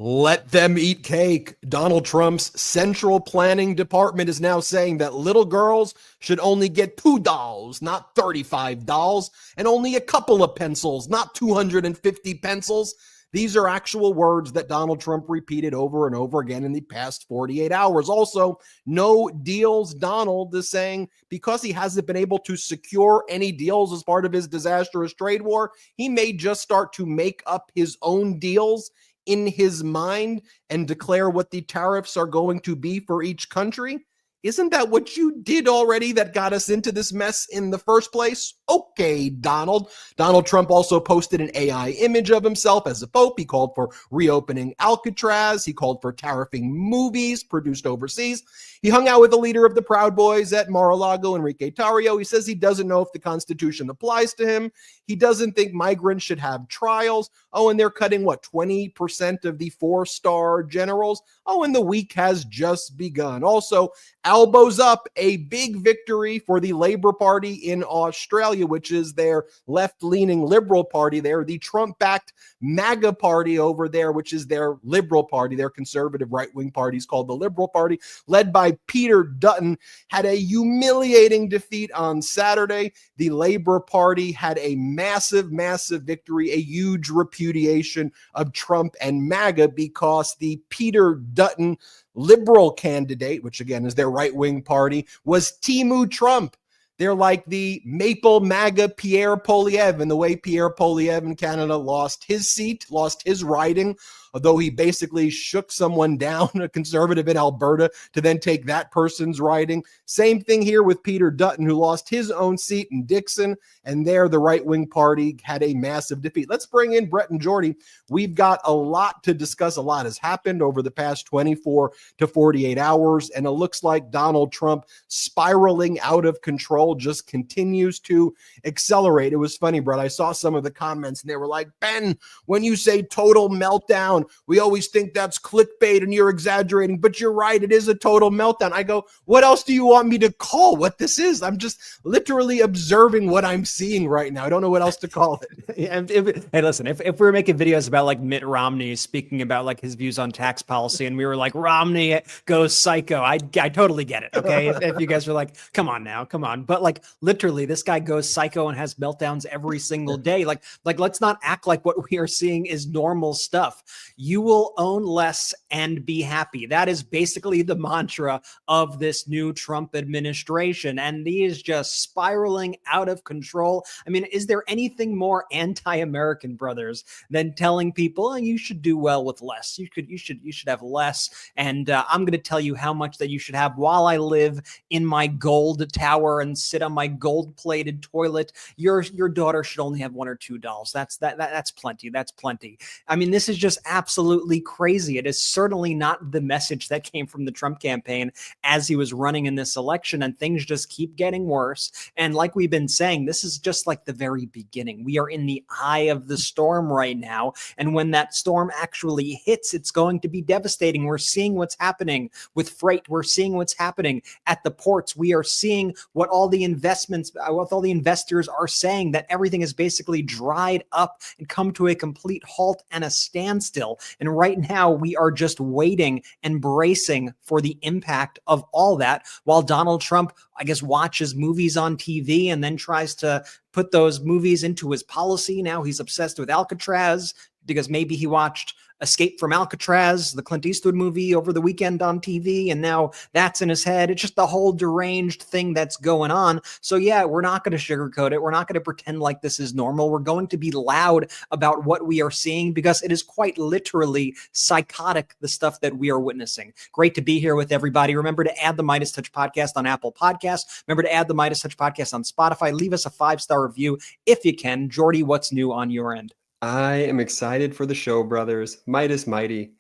Let them eat cake. Donald Trump's Central Planning Department is now saying that little girls should only get $2, not $35, and only a couple of pencils, not 250 pencils. These are actual words that Donald Trump repeated over and over again in the past 48 hours. Also, no deals. Donald is saying because he hasn't been able to secure any deals as part of his disastrous trade war, he may just start to make up his own deals in his mind and declare what the tariffs are going to be for each country. Isn't that what you did already that got us into this mess in the first place? Okay, Donald. Donald Trump also posted an AI image of himself as a pope. He called for reopening Alcatraz. He called for tariffing movies produced overseas. He hung out with the leader of the Proud Boys at Mar-a-Lago, Enrique Tarrio. He says he doesn't know if the Constitution applies to him. He doesn't think migrants should have trials. Oh, and they're cutting, 20% of the 4-star generals? Oh, and the week has just begun. Also, ALBOWS UP, a big victory for the Labour Party in Australia, which is their left-leaning liberal party there. The Trump-backed MAGA party over there, which is their liberal party, their conservative right-wing party is called the Liberal Party, led by Peter Dutton, had a humiliating defeat on Saturday. The Labour Party had a massive, massive victory, a huge repudiation of Trump and MAGA because the Peter Dutton liberal candidate, which again is their right-wing party, was Timu Trump. They're like the Maple MAGA Pierre Poilievre, and the way Pierre Poilievre in Canada lost his seat, lost his riding, although he basically shook someone down, a conservative in Alberta, to then take that person's riding. Same thing here with Peter Dutton, who lost his own seat in Dixon, and there the right-wing party had a massive defeat. Let's bring in Brett and Jordy. We've got a lot to discuss. A lot has happened over the past 24 to 48 hours, and it looks like Donald Trump spiraling out of control just continues to accelerate. It was funny, Brett. I saw some of the comments, and they were like, Ben, when you say total meltdown, we always think that's clickbait and you're exaggerating, but you're right. It is a total meltdown. I go, what else do you want me to call what this is? I'm just literally observing what I'm seeing right now. I don't know what else to call it. Hey, listen, if we were making videos about like Mitt Romney speaking about like his views on tax policy and we were like, Romney goes psycho, I totally get it. Okay. If you guys were like, come on now, come on. But like literally this guy goes psycho and has meltdowns every single day. Like let's not act like what we are seeing is normal stuff. You will own less and be happy. That is basically the mantra of this new Trump administration. And he is just spiraling out of control. I mean, is there anything more anti-American, brothers, than telling people, oh, you should do well with less? You should have less. And I'm going to tell you how much that you should have while I live in my gold tower and sit on my gold-plated toilet. Your daughter should only have $1 or $2. That's plenty. That's plenty. I mean, this is just absolutely crazy. It is certainly not the message that came from the Trump campaign as he was running in this election, and things just keep getting worse. And like we've been saying, this is just like the very beginning. We are in the eye of the storm right now, and when that storm actually hits, it's going to be devastating. We're seeing what's happening with freight. We're seeing what's happening at the ports. We are seeing what all the investors are saying, that everything is basically dried up and come to a complete halt and a standstill. And right now we are just waiting and bracing for the impact of all that, while Donald Trump, I guess, watches movies on TV and then tries to put those movies into his policy. Now he's obsessed with Alcatraz because maybe he watched Escape from Alcatraz, the Clint Eastwood movie, over the weekend on TV, and now that's in his head. It's just the whole deranged thing that's going on. So yeah, we're not going to sugarcoat it. We're not going to pretend like this is normal. We're going to be loud about what we are seeing because it is quite literally psychotic, the stuff that we are witnessing. Great to be here with everybody. Remember to add the MeidasTouch Podcast on Apple Podcasts. Remember to add the MeidasTouch Podcast on Spotify. Leave us a 5-star review if you can. Jordy, what's new on your end? I am excited for the show, brothers. Meidas Mighty.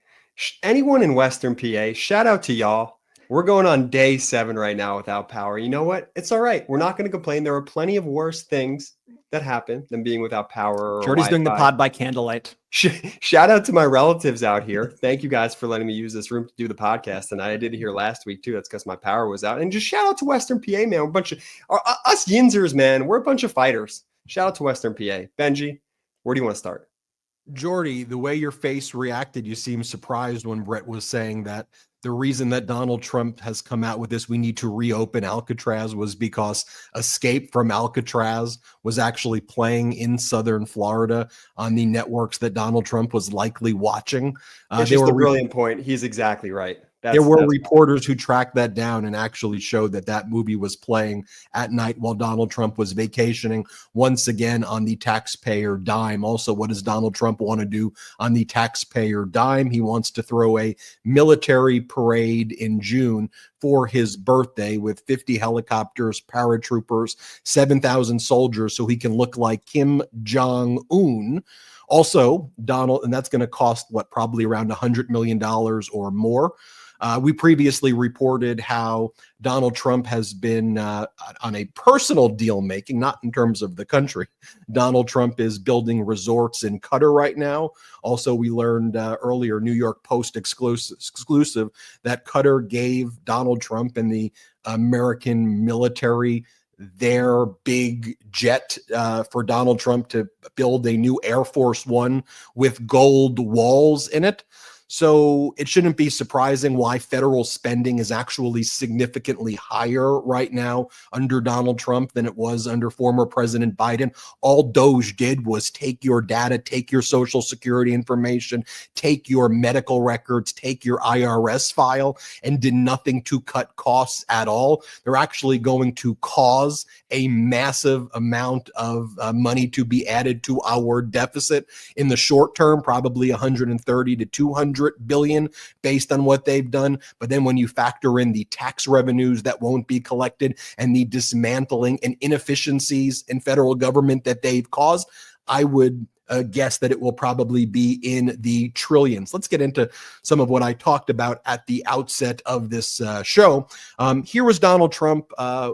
Anyone in Western PA, shout out to y'all. We're going on day 7 right now without power. You know what? It's all right. We're not going to complain. There are plenty of worse things that happen than being without power. Or Jordy's Wi-Fi. doing the pod by candlelight. Shout out to my relatives out here. Thank you guys for letting me use this room to do the podcast. And I did it here last week too. That's because my power was out. And just shout out to Western PA, man. We're a bunch of us Yinzers, man. We're a bunch of fighters. Shout out to Western PA. Benji, where do you want to start? Jordy, the way your face reacted, you seemed surprised when Brett was saying that the reason that Donald Trump has come out with this, we need to reopen Alcatraz, was because Escape from Alcatraz was actually playing in Southern Florida on the networks that Donald Trump was likely watching. It's just a brilliant point. He's exactly right. There were reporters who tracked that down and actually showed that that movie was playing at night while Donald Trump was vacationing, once again on the taxpayer dime. Also, what does Donald Trump want to do on the taxpayer dime? He wants to throw a military parade in June for his birthday with 50 helicopters, paratroopers, 7,000 soldiers, so he can look like Kim Jong-un. Also, Donald, and that's going to cost what, probably around $100 million or more. We previously reported how Donald Trump has been on a personal deal making, not in terms of the country. Donald Trump is building resorts in Qatar right now. Also, we learned earlier, New York Post exclusive, that Qatar gave Donald Trump and the American military their big jet for Donald Trump to build a new Air Force One with gold walls in it. So it shouldn't be surprising why federal spending is actually significantly higher right now under Donald Trump than it was under former President Biden. All Doge did was take your data, take your social security information, take your medical records, take your IRS file, and did nothing to cut costs at all. They're actually going to cause a massive amount of money to be added to our deficit in the short term, probably 130 to 200 billion based on what they've done. But then when you factor in the tax revenues that won't be collected and the dismantling and inefficiencies in federal government that they've caused, I would guess that it will probably be in the trillions. Let's get into some of what I talked about at the outset of this show. Here was Donald Trump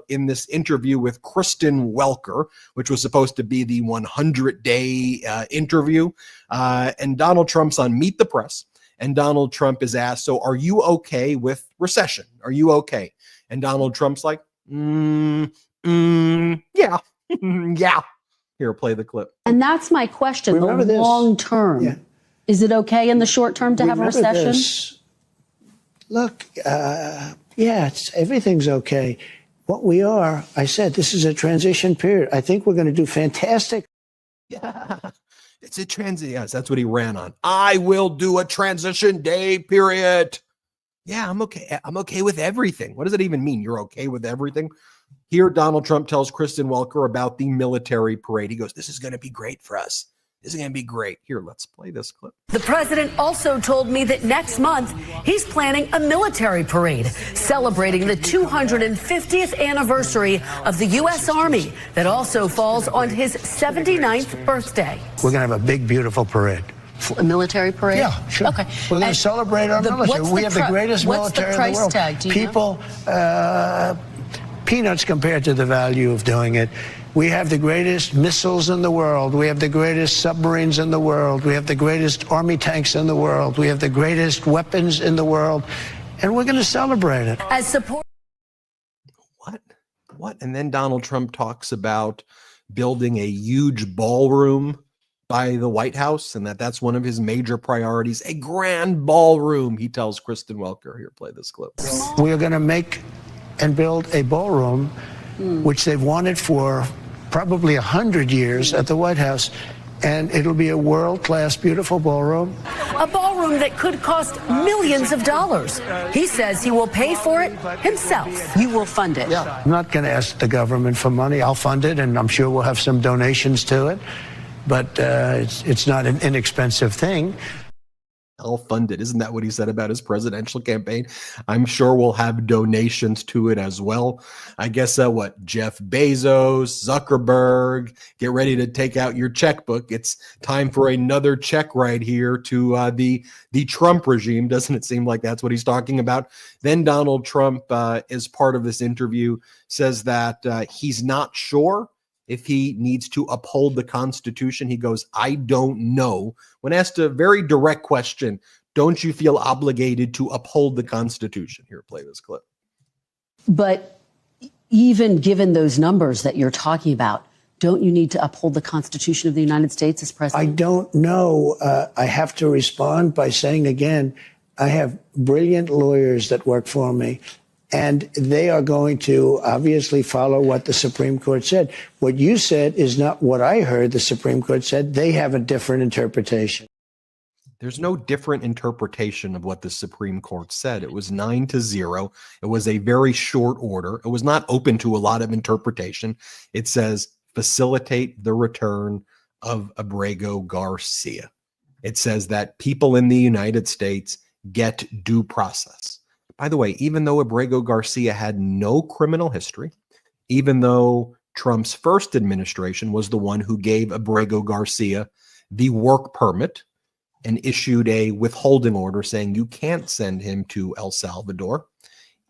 in this interview with Kristen Welker, which was supposed to be the 100-day interview. And Donald Trump's on Meet the Press. And Donald Trump is asked, so are you okay with recession? Are you okay? And Donald Trump's like, yeah, yeah. Here, play the clip. And that's my question. Remember the long term. Yeah. Is it okay in the short term to have a recession? Look, everything's okay. What we are, I said, this is a transition period. I think we're going to do fantastic. Yeah. It's a transition. Yes, that's what he ran on. I will do a transition day period. Yeah, I'm okay. I'm okay with everything. What does it even mean? You're okay with everything? Here, Donald Trump tells Kristen Welker about the military parade. He goes, this is going to be great for us. This is going to be great. Here, let's play this clip. The president also told me that next month he's planning a military parade celebrating the 250th anniversary of the U.S. Army that also falls on his 79th birthday. We're going to have a big, beautiful parade. A military parade? Yeah, sure. Okay. We're going to celebrate our military. We have the greatest military in the world. What's the price tag? Do you know? Peanuts compared to the value of doing it. We have the greatest missiles in the world. We have the greatest submarines in the world. We have the greatest army tanks in the world. We have the greatest weapons in the world. And we're going to celebrate it. As support. What? And then Donald Trump talks about building a huge ballroom by the White House and that's one of his major priorities. A grand ballroom, he tells Kristen Welker. Here, play this clip. We are going to make and build a ballroom, which they've wanted for probably 100 years at the White House. And it'll be a world-class, beautiful ballroom. A ballroom that could cost millions of dollars. He says he will pay for it himself. You will fund it. Yeah. I'm not going to ask the government for money. I'll fund it, and I'm sure we'll have some donations to it. But it's not an inexpensive thing. I'll fund it. Isn't that what he said about his presidential campaign? I'm sure we'll have donations to it as well. I guess Jeff Bezos, Zuckerberg, get ready to take out your checkbook. It's time for another check right here to the Trump regime. Doesn't it seem like that's what he's talking about? Then Donald Trump, as part of this interview, says that he's not sure if he needs to uphold the Constitution. He goes, I don't know. When asked a very direct question, don't you feel obligated to uphold the Constitution? Here, play this clip. But even given those numbers that you're talking about, Don't you need to uphold the Constitution of the United States as I president? don't know. I have to respond by saying again, I have brilliant lawyers that work for me, and they are going to obviously follow what the Supreme Court said. What you said is not what I heard the Supreme Court said. They have a different interpretation. There's no different interpretation of what the Supreme Court said. It was 9-0. It was a very short order. It was not open to a lot of interpretation. It says facilitate the return of Abrego Garcia. It says that people in the United States get due process. By the way, even though Abrego Garcia had no criminal history, even though Trump's first administration was the one who gave Abrego Garcia the work permit and issued a withholding order saying you can't send him to El Salvador,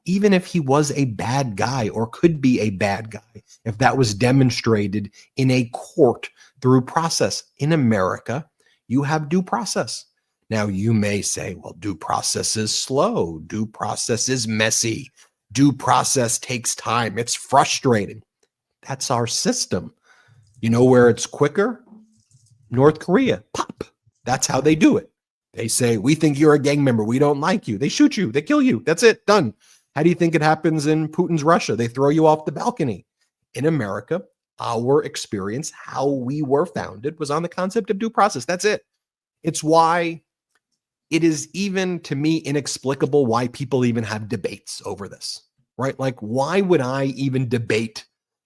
even if he was a bad guy or could be a bad guy, if that was demonstrated in a court through process. In America, you have due process. Now, you may say, well, due process is slow. Due process is messy. Due process takes time. It's frustrating. That's our system. You know where it's quicker? North Korea. Pop. That's how they do it. They say, we think you're a gang member. We don't like you. They shoot you. They kill you. That's it. Done. How do you think it happens in Putin's Russia? They throw you off the balcony. In America, our experience, how we were founded, was on the concept of due process. That's it. It's why it is even, to me, inexplicable why people even have debates over this, right? Like, why would I even debate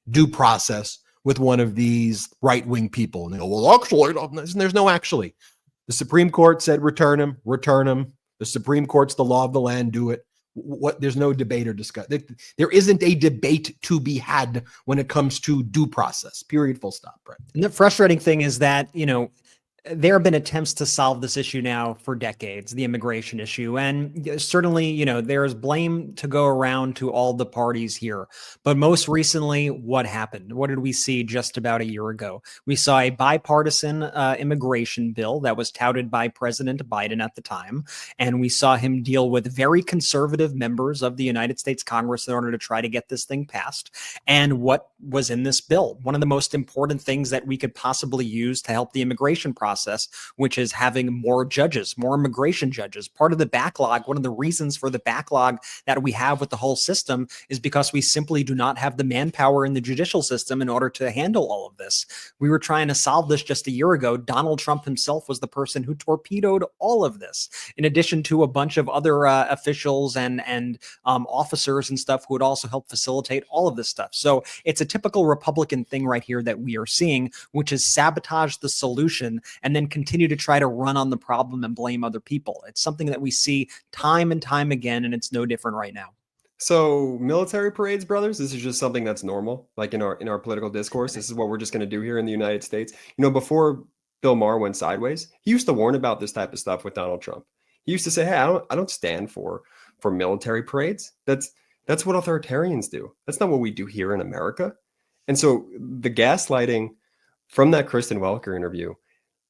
due process with one of these right-wing people? And they go, well, actually, there's no actually. The Supreme Court said return him, return him. The Supreme Court's the law of the land, do it. There's no debate or discussion. There isn't a debate to be had when it comes to due process, period, full stop. Right. And the frustrating thing is that, there have been attempts to solve this issue now for decades, the immigration issue. And certainly, there is blame to go around to all the parties here. But most recently, what happened? What did we see just about a year ago? We saw a bipartisan immigration bill that was touted by President Biden at the time. And we saw him deal with very conservative members of the United States Congress in order to try to get this thing passed. And what was in this bill? One of the most important things that we could possibly use to help the immigration process, which is having more judges, more immigration judges. Part of the backlog, one of the reasons for the backlog that we have with the whole system is because we simply do not have the manpower in the judicial system in order to handle all of this. We were trying to solve this just a year ago. Donald Trump himself was the person who torpedoed all of this, in addition to a bunch of other officials and officers and stuff who would also help facilitate all of this stuff. So it's a typical Republican thing right here that we are seeing, which is sabotage the solution and then continue to try to run on the problem and blame other people. It's something that we see time and time again, and it's no different right now. So military parades, brothers, this is just something that's normal, like in our political discourse. This is what we're just going to do here in the United States. Before Bill Maher went sideways, he used to warn about this type of stuff with Donald Trump. He used to say, hey, I don't stand for military parades. That's what authoritarians do. That's not what we do here in America. And so the gaslighting from that Kristen Welker interview,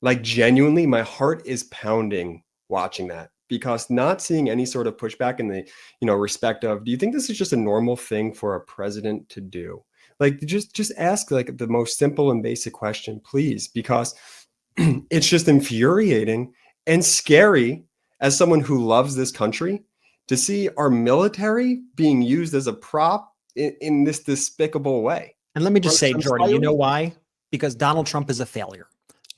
like, genuinely, my heart is pounding watching that, because not seeing any sort of pushback in the, respect of, do you think this is just a normal thing for a president to do? Like, just ask like the most simple and basic question, please, because it's just infuriating and scary as someone who loves this country to see our military being used as a prop in this despicable way. And let me just say, Jordy, you know why? Because Donald Trump is a failure.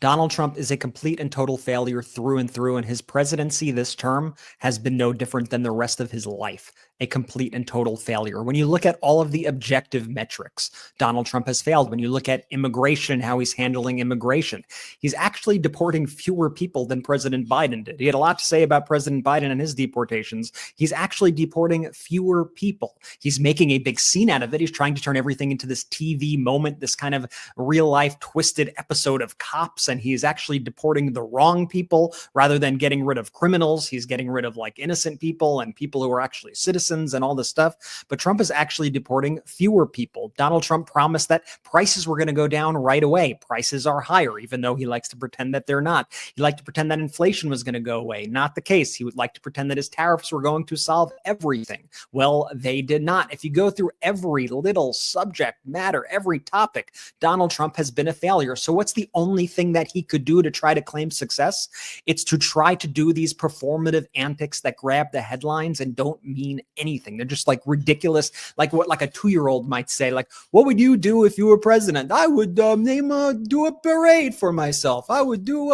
Donald Trump is a complete and total failure through and through, and his presidency this term has been no different than the rest of his life. A complete and total failure. When you look at all of the objective metrics, Donald Trump has failed. When you look at immigration, how he's handling immigration, he's actually deporting fewer people than President Biden did. He had a lot to say about President Biden and his deportations. He's actually deporting fewer people. He's making a big scene out of it. He's trying to turn everything into this TV moment, this kind of real life twisted episode of Cops and he's actually deporting the wrong people rather than getting rid of criminals. He's getting rid of like innocent people and people who are actually citizens and all this stuff. But Trump is actually deporting fewer people. Donald Trump promised that prices were going to go down right away. Prices are higher, even though he likes to pretend that they're not. He liked to pretend that inflation was going to go away. Not the case. He would like to pretend that his tariffs were going to solve everything. Well, they did not. If you go through every little subject matter, every topic, Donald Trump has been a failure. So what's the only thing that he could do to try to claim success? It's to try to do these performative antics that grab the headlines and don't mean anything. They're just like ridiculous, like what like a 2-year-old might say, like, what would you do if you were president? I would do a parade for myself. I would do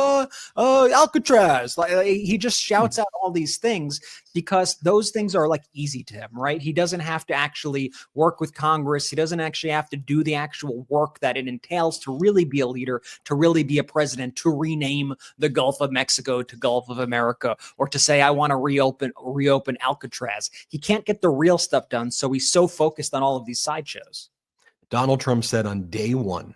Alcatraz. Like, he just shouts out all these things because those things are like easy to him, right? He doesn't have to actually work with Congress. He doesn't actually have to do the actual work that it entails to really be a leader, to really be a president, to rename the Gulf of Mexico to Gulf of America, or to say, I want to reopen Alcatraz. He can't get the real stuff done. So he's so focused on all of these sideshows. Donald Trump said on day one,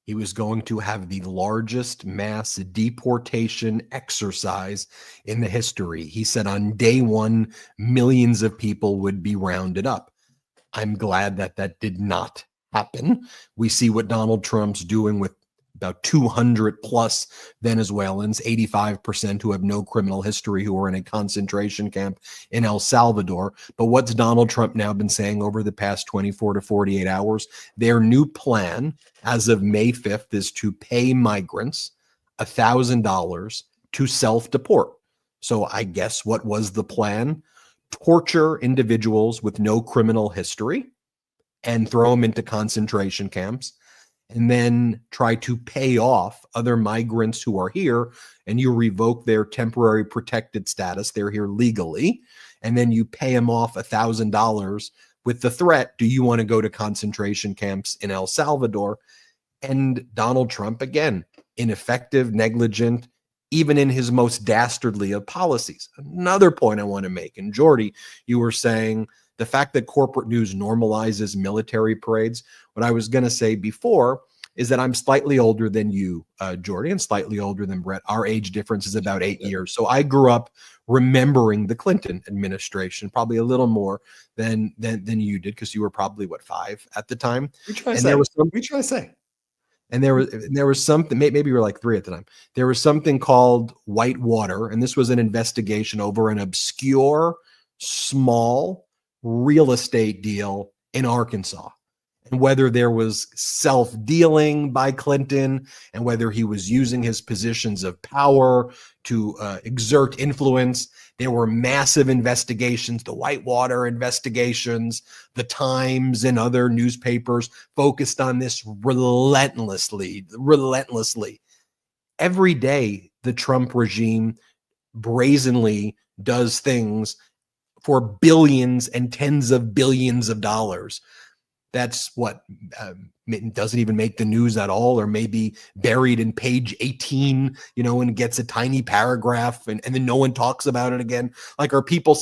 he was going to have the largest mass deportation exercise in the history. He said on day one, millions of people would be rounded up. I'm glad that that did not happen. We see what Donald Trump's doing with about 200 plus Venezuelans, 85% who have no criminal history, who are in a concentration camp in El Salvador. But what's Donald Trump now been saying over the past 24 to 48 hours? Their new plan as of May 5th is to pay migrants $1,000 to self-deport. So I guess what was the plan? Torture individuals with no criminal history and throw them into concentration camps, and then try to pay off other migrants who are here, and you revoke their temporary protected status. They're here legally. And then you pay them off $1,000 with the threat, do you want to go to concentration camps in El Salvador? And Donald Trump, again, ineffective, negligent, even in his most dastardly of policies. Another point I want to make, and Jordy, you were saying the fact that corporate news normalizes military parades. What I was going to say before is that I'm slightly older than you, Jordy, and slightly older than Brett. Our age difference is about 8 years. So I grew up remembering the Clinton administration, probably a little more than you did, because you were probably, 5 at the time? We try to say. And there was something, maybe you were like 3 at the time. There was something called Whitewater, and this was an investigation over an obscure, small real estate deal in Arkansas, and whether there was self-dealing by Clinton and whether he was using his positions of power to exert influence. There were massive investigations, the Whitewater investigations, the Times and other newspapers focused on this relentlessly. Every day, the Trump regime brazenly does things for billions and tens of billions of dollars. That's what doesn't even make the news at all, or maybe buried in page 18, and gets a tiny paragraph, and then no one talks about it again. Like, are people,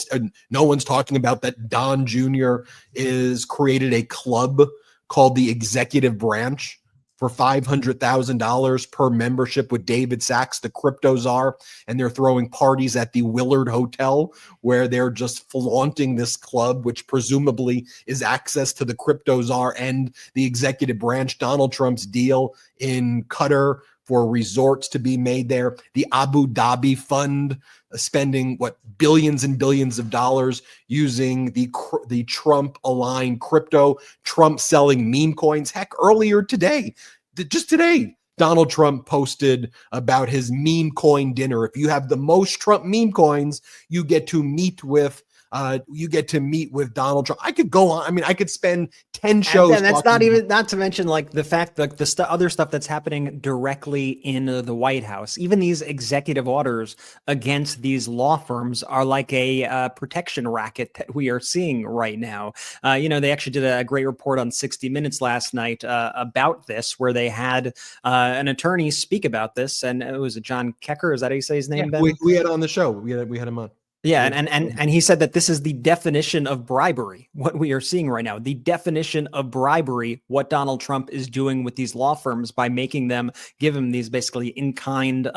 no one's talking about that Don Jr. is created a club called the Executive Branch for $500,000 per membership with David Sachs, the crypto czar, and they're throwing parties at the Willard Hotel where they're just flaunting this club, which presumably is access to the crypto czar and the executive branch. Donald Trump's deal in Qatar for resorts to be made there, the Abu Dhabi fund spending billions and billions of dollars using the Trump-aligned crypto, Trump selling meme coins. Heck, earlier today, just today, Donald Trump posted about his meme coin dinner. If you have the most Trump meme coins, you get to meet with Donald Trump. I could go on. I mean, I could spend 10 shows. And that's not to mention like the fact that the other stuff that's happening directly in the White House. Even these executive orders against these law firms are like a protection racket that we are seeing right now. They actually did a great report on 60 Minutes last night about this, where they had an attorney speak about this. And it was John Kecker. Is that how you say his name? Yeah, we had on the show. We had him on. Yeah, and he said that this is the definition of bribery, what we are seeing right now. The definition of bribery, what Donald Trump is doing with these law firms by making them give him these basically in-kind,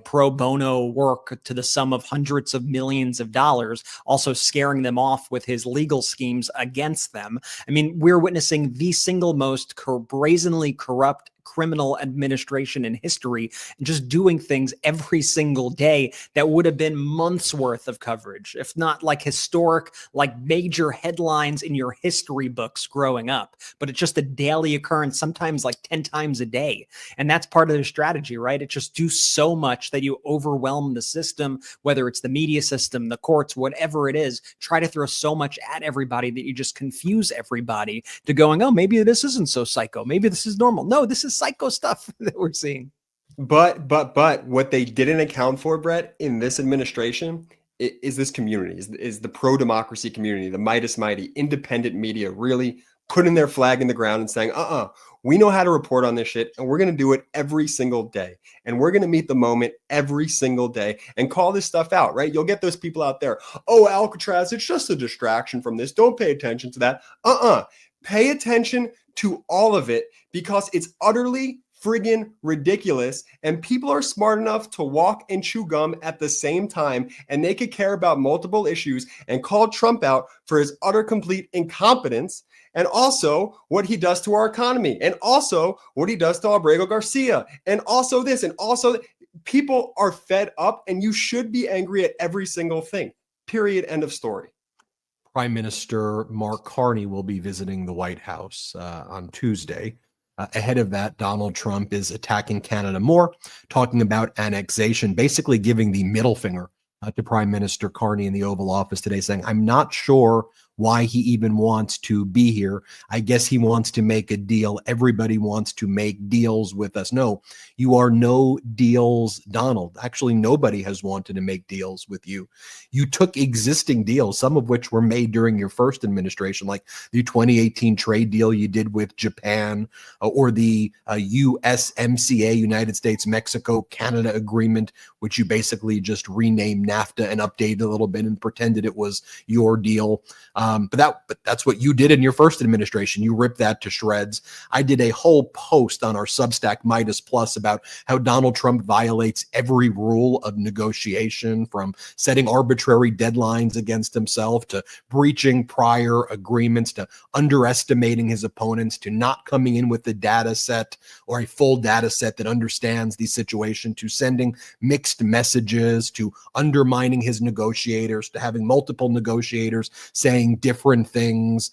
pro bono work to the sum of hundreds of millions of dollars, also scaring them off with his legal schemes against them. I mean, we're witnessing the single most brazenly corrupt criminal administration in history, and just doing things every single day that would have been months worth of coverage, if not like historic, like major headlines in your history books growing up. But it's just a daily occurrence, sometimes like 10 times a day. And that's part of their strategy, right? It just do so much that you overwhelm the system, whether it's the media system, the courts, whatever it is, try to throw so much at everybody that you just confuse everybody to going, oh, maybe this isn't so psycho. Maybe this is normal. No, this is psycho stuff that we're seeing. But what they didn't account for, Brett, in this administration is this community, is the pro-democracy community, the Meidas Mighty, independent media really putting their flag in the ground and saying, we know how to report on this shit, and we're going to do it every single day. And we're going to meet the moment every single day and call this stuff out, right? You'll get those people out there, oh, Alcatraz, it's just a distraction from this. Don't pay attention to that. Pay attention to all of it, because it's utterly friggin' ridiculous, and people are smart enough to walk and chew gum at the same time, and they could care about multiple issues and call Trump out for his utter complete incompetence, and also what he does to our economy, and also what he does to Albrego Garcia, and also this, and also people are fed up, and you should be angry at every single thing. Period. End of story. Prime Minister Mark Carney will be visiting the White House on Tuesday. Ahead of that, Donald Trump is attacking Canada more, talking about annexation, basically giving the middle finger to Prime Minister Carney in the Oval Office today, saying, I'm not sure why he even wants to be here. I guess he wants to make a deal. Everybody wants to make deals with us. No, you are no deals, Donald. Actually, nobody has wanted to make deals with you. You took existing deals, some of which were made during your first administration, like the 2018 trade deal you did with Japan, or the USMCA, United States, Mexico, Canada agreement, which you basically just renamed NAFTA and updated a little bit and pretended it was your deal. But that's what you did in your first administration. You ripped that to shreds. I did a whole post on our Substack Meidas Plus about how Donald Trump violates every rule of negotiation, from setting arbitrary deadlines against himself, to breaching prior agreements, to underestimating his opponents, to not coming in with the data set or a full data set that understands the situation, to sending mixed messages, to undermining his negotiators, to having multiple negotiators saying different things.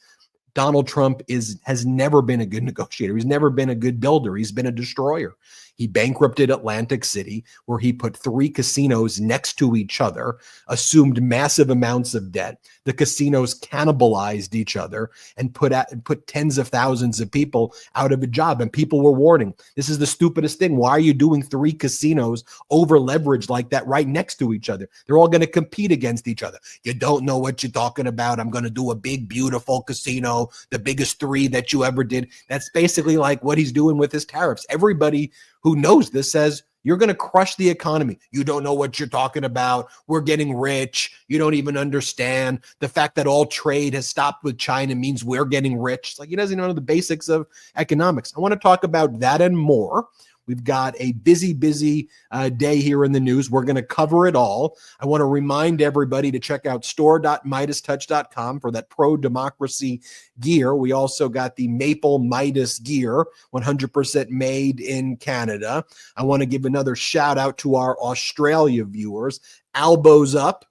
Donald Trump has never been a good negotiator. He's never been a good builder. He's been a destroyer. He bankrupted Atlantic City, where he put 3 casinos next to each other, assumed massive amounts of debt. The casinos cannibalized each other and put tens of thousands of people out of a job. And people were warning, this is the stupidest thing. Why are you doing 3 casinos over leveraged like that right next to each other? They're all going to compete against each other. You don't know what you're talking about. I'm going to do a big, beautiful casino, the biggest 3 that you ever did. That's basically like what he's doing with his tariffs. Everybody who knows this says, you're going to crush the economy. You don't know what you're talking about. We're getting rich. You don't even understand. The fact that all trade has stopped with China means we're getting rich. It's like he doesn't know the basics of economics. I want to talk about that and more. We've got a busy day here in the news. We're going to cover it all. I want to remind everybody to check out store.MeidasTouch.com for that pro-democracy gear. We also got the Maple Meidas gear, 100% made in Canada. I want to give another shout out to our Australia viewers. ALBOWS UP.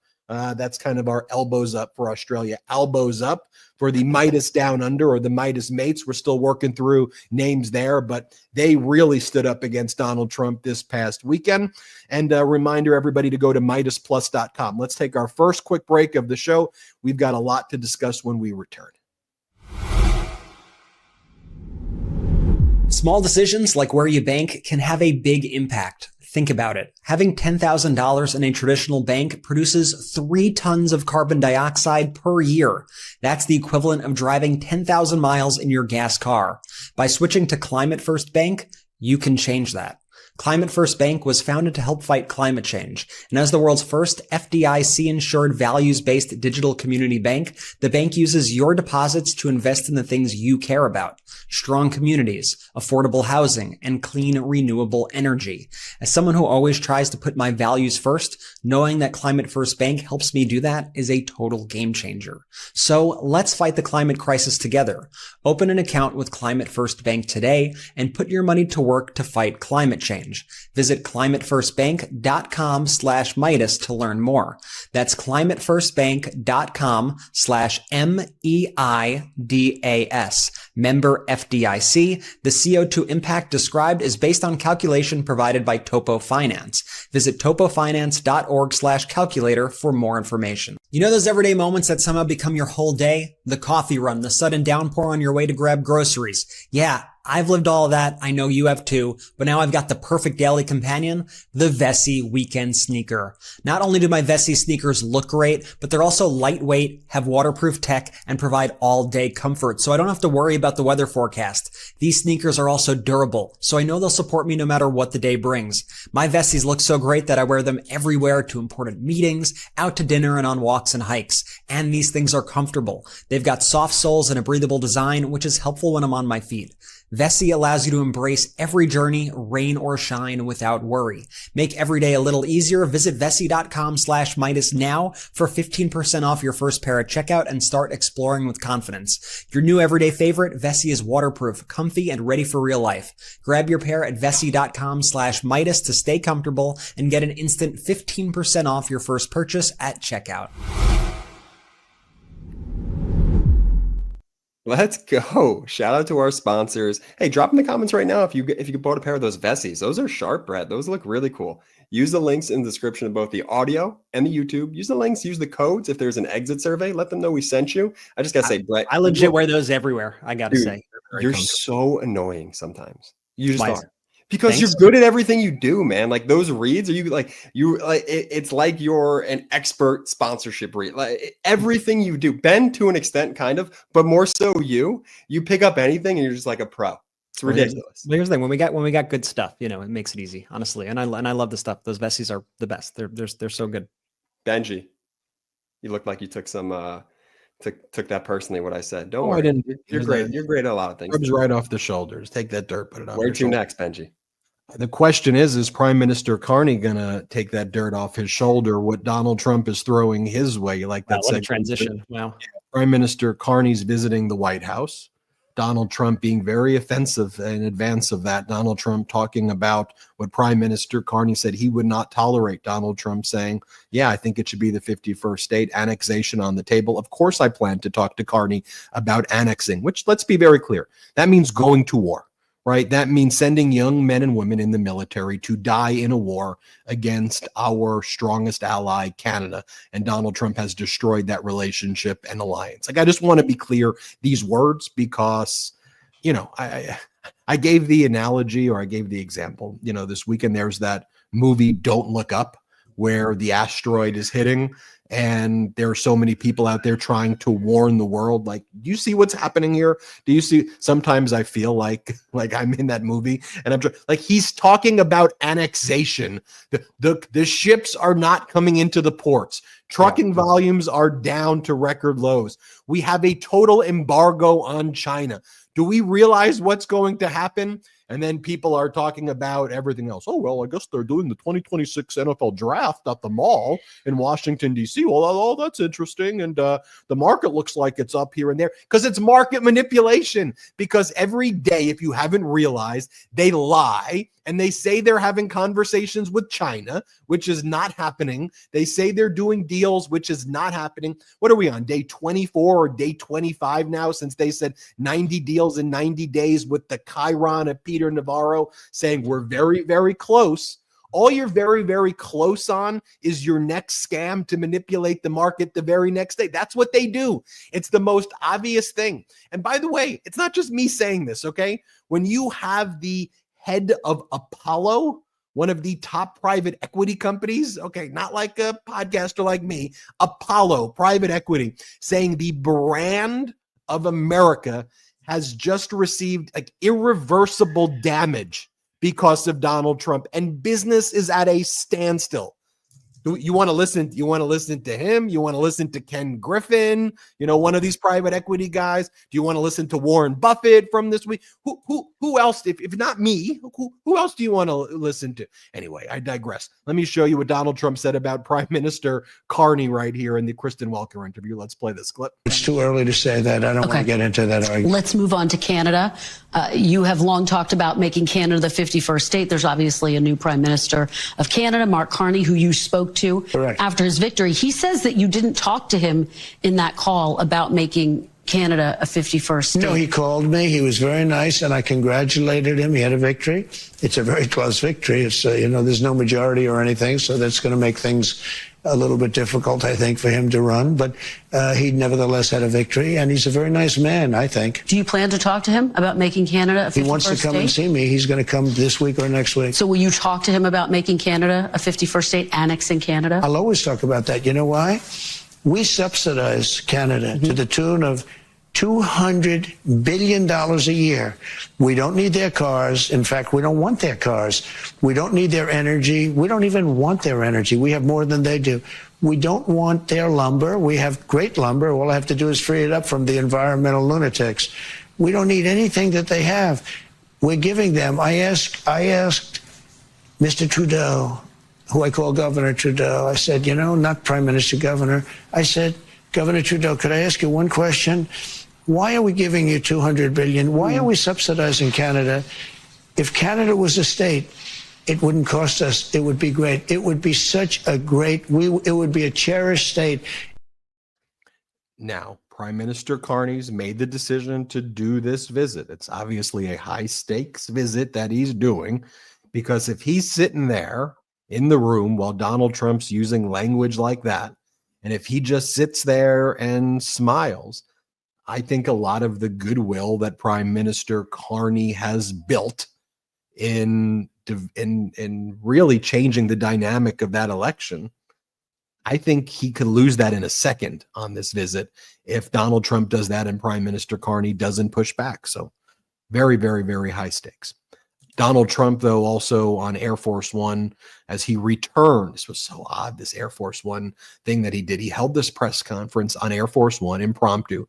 That's kind of our elbows up for Australia. ALBOWS UP for the Meidas Down Under, or the Meidas Mates. We're still working through names there, but they really stood up against Donald Trump this past weekend. And a reminder, everybody, to go to MeidasPlus.com. Let's take our first quick break of the show. We've got a lot to discuss when we return. Small decisions like where you bank can have a big impact. Think about it. Having $10,000 in a traditional bank produces 3 tons of carbon dioxide per year. That's the equivalent of driving 10,000 miles in your gas car. By switching to Climate First Bank, you can change that. Climate First Bank was founded to help fight climate change, and as the world's first FDIC-insured values-based digital community bank, the bank uses your deposits to invest in the things you care about: strong communities, affordable housing, and clean, renewable energy. As someone who always tries to put my values first, knowing that Climate First Bank helps me do that is a total game changer. So let's fight the climate crisis together. Open an account with Climate First Bank today and put your money to work to fight climate change. Visit climatefirstbank.com/Meidas to learn more. That's climatefirstbank.com/MEIDAS. Member FDIC. The CO2 impact described is based on calculation provided by Topo Finance. Visit topofinance.org/calculator for more information. You know those everyday moments that somehow become your whole day? The coffee run, the sudden downpour on your way to grab groceries. Yeah, I've lived all of that. I know you have too, but now I've got the perfect daily companion, the Vessi weekend sneaker. Not only do my Vessi sneakers look great, but they're also lightweight, have waterproof tech, and provide all day comfort, so I don't have to worry about the weather forecast. These sneakers are also durable, so I know they'll support me no matter what the day brings. My Vessis look so great that I wear them everywhere, to important meetings, out to dinner, and on walks and hikes. And these things are comfortable. They've got soft soles and a breathable design, which is helpful when I'm on my feet. Vessi allows you to embrace every journey, rain or shine, without worry. Make every day a little easier. Visit Vessi.com/Meidas now for 15% off your first pair at checkout and start exploring with confidence. Your new everyday favorite, Vessi, is waterproof, comfy, and ready for real life. Grab your pair at Vessi.com/Meidas to stay comfortable and get an instant 15% off your first purchase at checkout. Let's go. Shout out to our sponsors. Hey, drop in the comments right now if you bought a pair of those Vessis. Those are sharp, Brett. Those look really cool. Use the links in the description of both the audio and the YouTube. Use the links, use the codes. If there's an exit survey, let them know we sent you. I just got to say, Brett. I legit wear those everywhere, I got to say. You're so annoying sometimes. You just are. Because Thanks. you're good at everything you do, man. Like those reads, it's like you're an expert sponsorship read. Like everything you do, Ben to an extent, kind of, but more so you pick up anything and you're just like a pro. It's ridiculous. Well, here's the thing: when we got good stuff, it makes it easy, honestly. And I love the stuff. Those Vessis are the best. They're so good. Benji, you look like you took some took that personally what I said. Don't worry. I didn't. You're great. You're great at a lot of things. Rubs right off the shoulders. Take that dirt, put it on. Where to next, Benji? The question is Prime Minister Carney gonna take that dirt off his shoulder? What Donald Trump is throwing his way? You like that? What a transition! Wow. Prime Minister Carney's visiting the White House. Donald Trump being very offensive in advance of that. Donald Trump talking about what Prime Minister Carney said he would not tolerate. Donald Trump saying, yeah, I think it should be the 51st state, annexation on the table. Of course, I plan to talk to Carney about annexing, which, let's be very clear, that means going to war, right? That means sending young men and women in the military to die in a war against our strongest ally, Canada. And Donald Trump has destroyed that relationship and alliance. Like, I just want to be clear these words because, I gave the analogy, or I gave the example, this weekend there's that movie Don't Look Up, where the asteroid is hitting and there are so many people out there trying to warn the world. Like, do you see what's happening here? Do you see? Sometimes I feel like I'm in that movie and I'm like, he's talking about annexation. The ships are not coming into the ports. Trucking volumes are down to record lows. We have a total embargo on China. Do we realize what's going to happen? And then people are talking about everything else. Oh, well, I guess they're doing the 2026 NFL draft at the mall in Washington, D.C. Well, that's interesting. And the market looks like it's up here and there because it's market manipulation. Because every day, if you haven't realized, they lie and they say they're having conversations with China, which is not happening. They say they're doing deals, which is not happening. What are we on, day 24 or day 25 now, since they said 90 deals in 90 days with the Chiron of Peter Navarro saying we're very, very close. All you're very, very close on is your next scam to manipulate the market the very next day. That's what they do. It's the most obvious thing. And by the way, it's not just me saying this, okay? When you have the head of Apollo, one of the top private equity companies, okay, not like a podcaster like me, Apollo private equity, saying the brand of America has just received like irreversible damage because of Donald Trump, and business is at a standstill. You want to listen? You want to listen to him? You want to listen to Ken Griffin? One of these private equity guys. Do you want to listen to Warren Buffett from this week? Who else? If not me, who else do you want to listen to? Anyway, I digress. Let me show you what Donald Trump said about Prime Minister Carney right here in the Kristen Welker interview. Let's play this clip. It's too early to say that. I don't want to get into that argument. Let's move on to Canada. You have long talked about making Canada the 51st state. There's obviously a new Prime Minister of Canada, Mark Carney, who you spoke to after his victory. He says that you didn't talk to him in that call about making Canada a 51st state. No, he called me. He was very nice, and I congratulated him. He had a victory. It's a very close victory. It's there's no majority or anything, so that's going to make things a little bit difficult, I think, for him to run. But he nevertheless had a victory, and he's a very nice man, I think. Do you plan to talk to him about making Canada a 51st state? He wants to come and see me. He's going to come this week or next week. So will you talk to him about making Canada a 51st state, annexing Canada? I'll always talk about that. You know why? We subsidize Canada to the tune of $200 billion a year. We don't need their cars. In fact, we don't want their cars. We don't need their energy. We don't even want their energy. We have more than they do. We don't want their lumber. We have great lumber. All I have to do is free it up from the environmental lunatics. We don't need anything that they have. We're giving them. I asked Mr. Trudeau, who I call Governor Trudeau, I said, not Prime Minister, Governor. I said, Governor Trudeau, could I ask you one question? Why are we giving you $200 billion? Why are we subsidizing Canada? If Canada was a state, it wouldn't cost us. It would be great. It would be such a great, it would be a cherished state. Now, Prime Minister Carney's made the decision to do this visit. It's obviously a high stakes visit that he's doing, because if he's sitting there in the room while Donald Trump's using language like that, and if he just sits there and smiles, I think a lot of the goodwill that Prime Minister Carney has built in really changing the dynamic of that election, I think he could lose that in a second on this visit if Donald Trump does that and Prime Minister Carney doesn't push back. So very, very, very high stakes. Donald Trump, though, also on Air Force One, as he returned, this was so odd, this Air Force One thing that he did. He held this press conference on Air Force One, impromptu,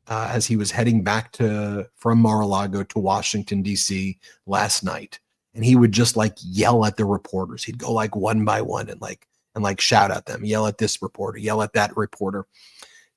as he was heading back from Mar-a-Lago to Washington, D.C. last night. And he would just yell at the reporters. He'd go one by one and shout at them, yell at this reporter, yell at that reporter.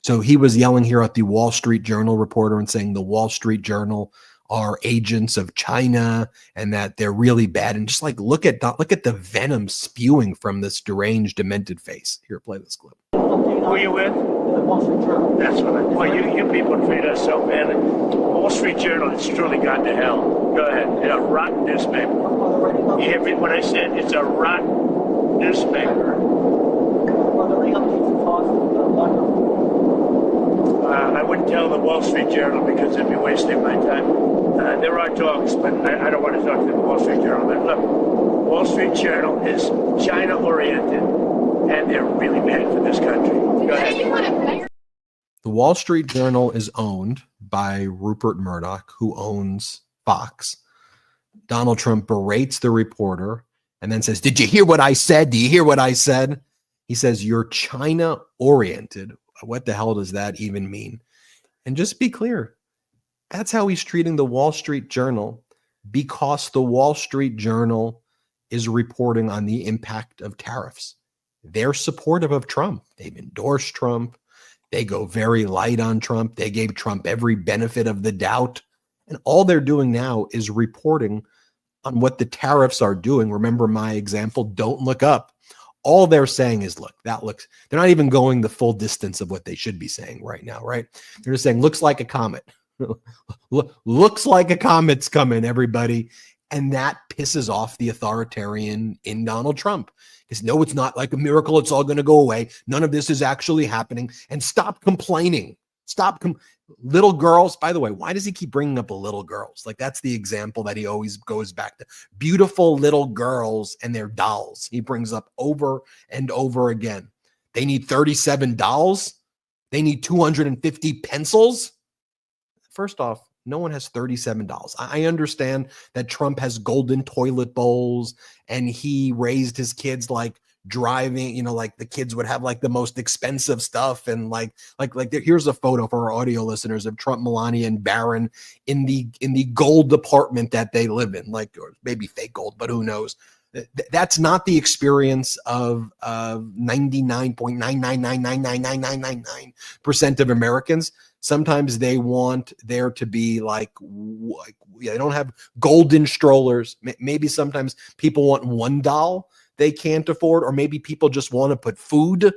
So he was yelling here at the Wall Street Journal reporter and saying the Wall Street Journal are agents of China and that they're really bad. And just look at the venom spewing from this deranged, demented face. Here, play this clip. Who are you with? The Wall Street Journal. That's what you people treat us so bad. Wall Street Journal has truly gone to hell. Go ahead. It's a rotten newspaper. You hear me what I said? It's a rotten newspaper. I wouldn't tell the Wall Street Journal because it'd be wasting my time. There are talks, but I don't want to talk to the Wall Street Journal. But look, Wall Street Journal is China-oriented, and they're really bad for this country. Go ahead. The Wall Street Journal is owned by Rupert Murdoch, who owns Fox. Donald Trump berates the reporter and then says, "Did you hear what I said? Do you hear what I said?" He says, "You're China-oriented." What the hell does that even mean? And just be clear, that's how he's treating the Wall Street Journal, because the Wall Street Journal is reporting on the impact of tariffs. They're supportive of Trump. They've endorsed Trump. They go very light on Trump. They gave Trump every benefit of the doubt. And all they're doing now is reporting on what the tariffs are doing. Remember my example, don't look up. All they're saying is, look, they're not even going the full distance of what they should be saying right now, right? They're just saying, looks like a comet. Looks like a comet's coming, everybody. And that pisses off the authoritarian in Donald Trump. Because no, it's not like a miracle. It's all going to go away. None of this is actually happening. And stop complaining. Little girls, by the way, why does he keep bringing up little girls? That's the example that he always goes back to. Beautiful little girls and their dolls. He brings up over and over again. They need 37 dolls. They need 250 pencils. First off, No one has $37. I understand that Trump has golden toilet bowls and he raised his kids like driving, like the kids would have like the most expensive stuff. And here's a photo for our audio listeners of Trump, Melania, and Barron in the gold apartment that they live in, or maybe fake gold, but who knows? That's not the experience of 99.9999999% of Americans. Sometimes they want there to be they don't have golden strollers. Maybe sometimes people want $1 they can't afford, or maybe people just want to put food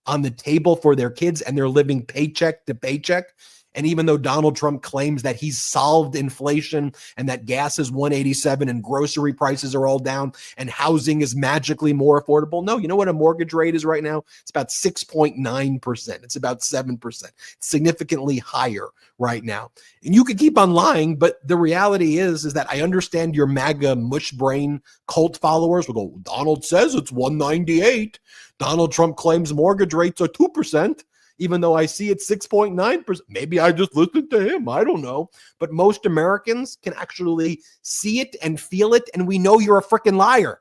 on the table for their kids and they're living paycheck to paycheck. And even though Donald Trump claims that he's solved inflation and that gas is $1.87 and grocery prices are all down and housing is magically more affordable, no, you know what a mortgage rate is right now? It's about 6.9%. It's about 7%. It's significantly higher right now. And you could keep on lying, but the reality is that I understand your MAGA mush brain cult followers will go, Donald says it's 198. Donald Trump claims mortgage rates are 2%. Even though I see it's 6.9%. Maybe I just listened to him. I don't know. But most Americans can actually see it and feel it. And we know you're a freaking liar.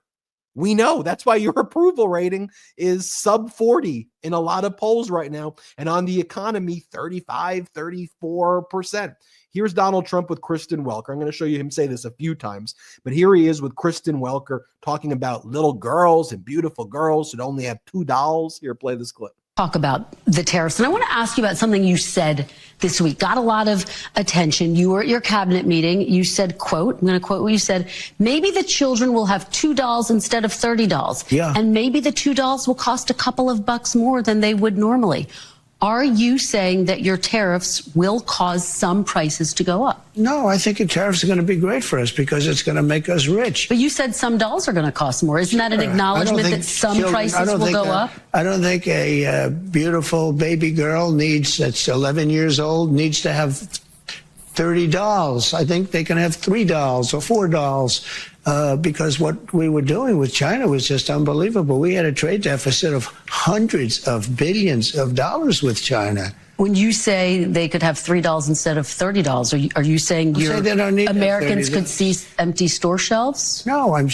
We know. That's why your approval rating is sub 40 in a lot of polls right now. And on the economy, 35, 34%. Here's Donald Trump with Kristen Welker. I'm going to show you him say this a few times. But here he is with Kristen Welker talking about little girls and beautiful girls should only have $2. Here, play this clip. Talk about the tariffs. And I want to ask you about something you said this week. Got a lot of attention. You were at your cabinet meeting. You said, quote, I'm going to quote what you said, maybe the children will have $2 instead of $30. Yeah. And maybe the $2 will cost a couple of bucks more than they would normally. Are you saying that your tariffs will cause some prices to go up? No, I think the tariffs are going to be great for us because it's going to make us rich. But you said some dolls are going to cost more. Isn't that an acknowledgement that some prices will go up? I don't think a beautiful baby girl that's 11 years old needs to have $30. I think they can have $3 or $4 because what we were doing with China was just unbelievable. We had a trade deficit of hundreds of billions of dollars with China. When you say they could have $3 instead of $30, are you saying Americans could see empty store shelves? No, I'm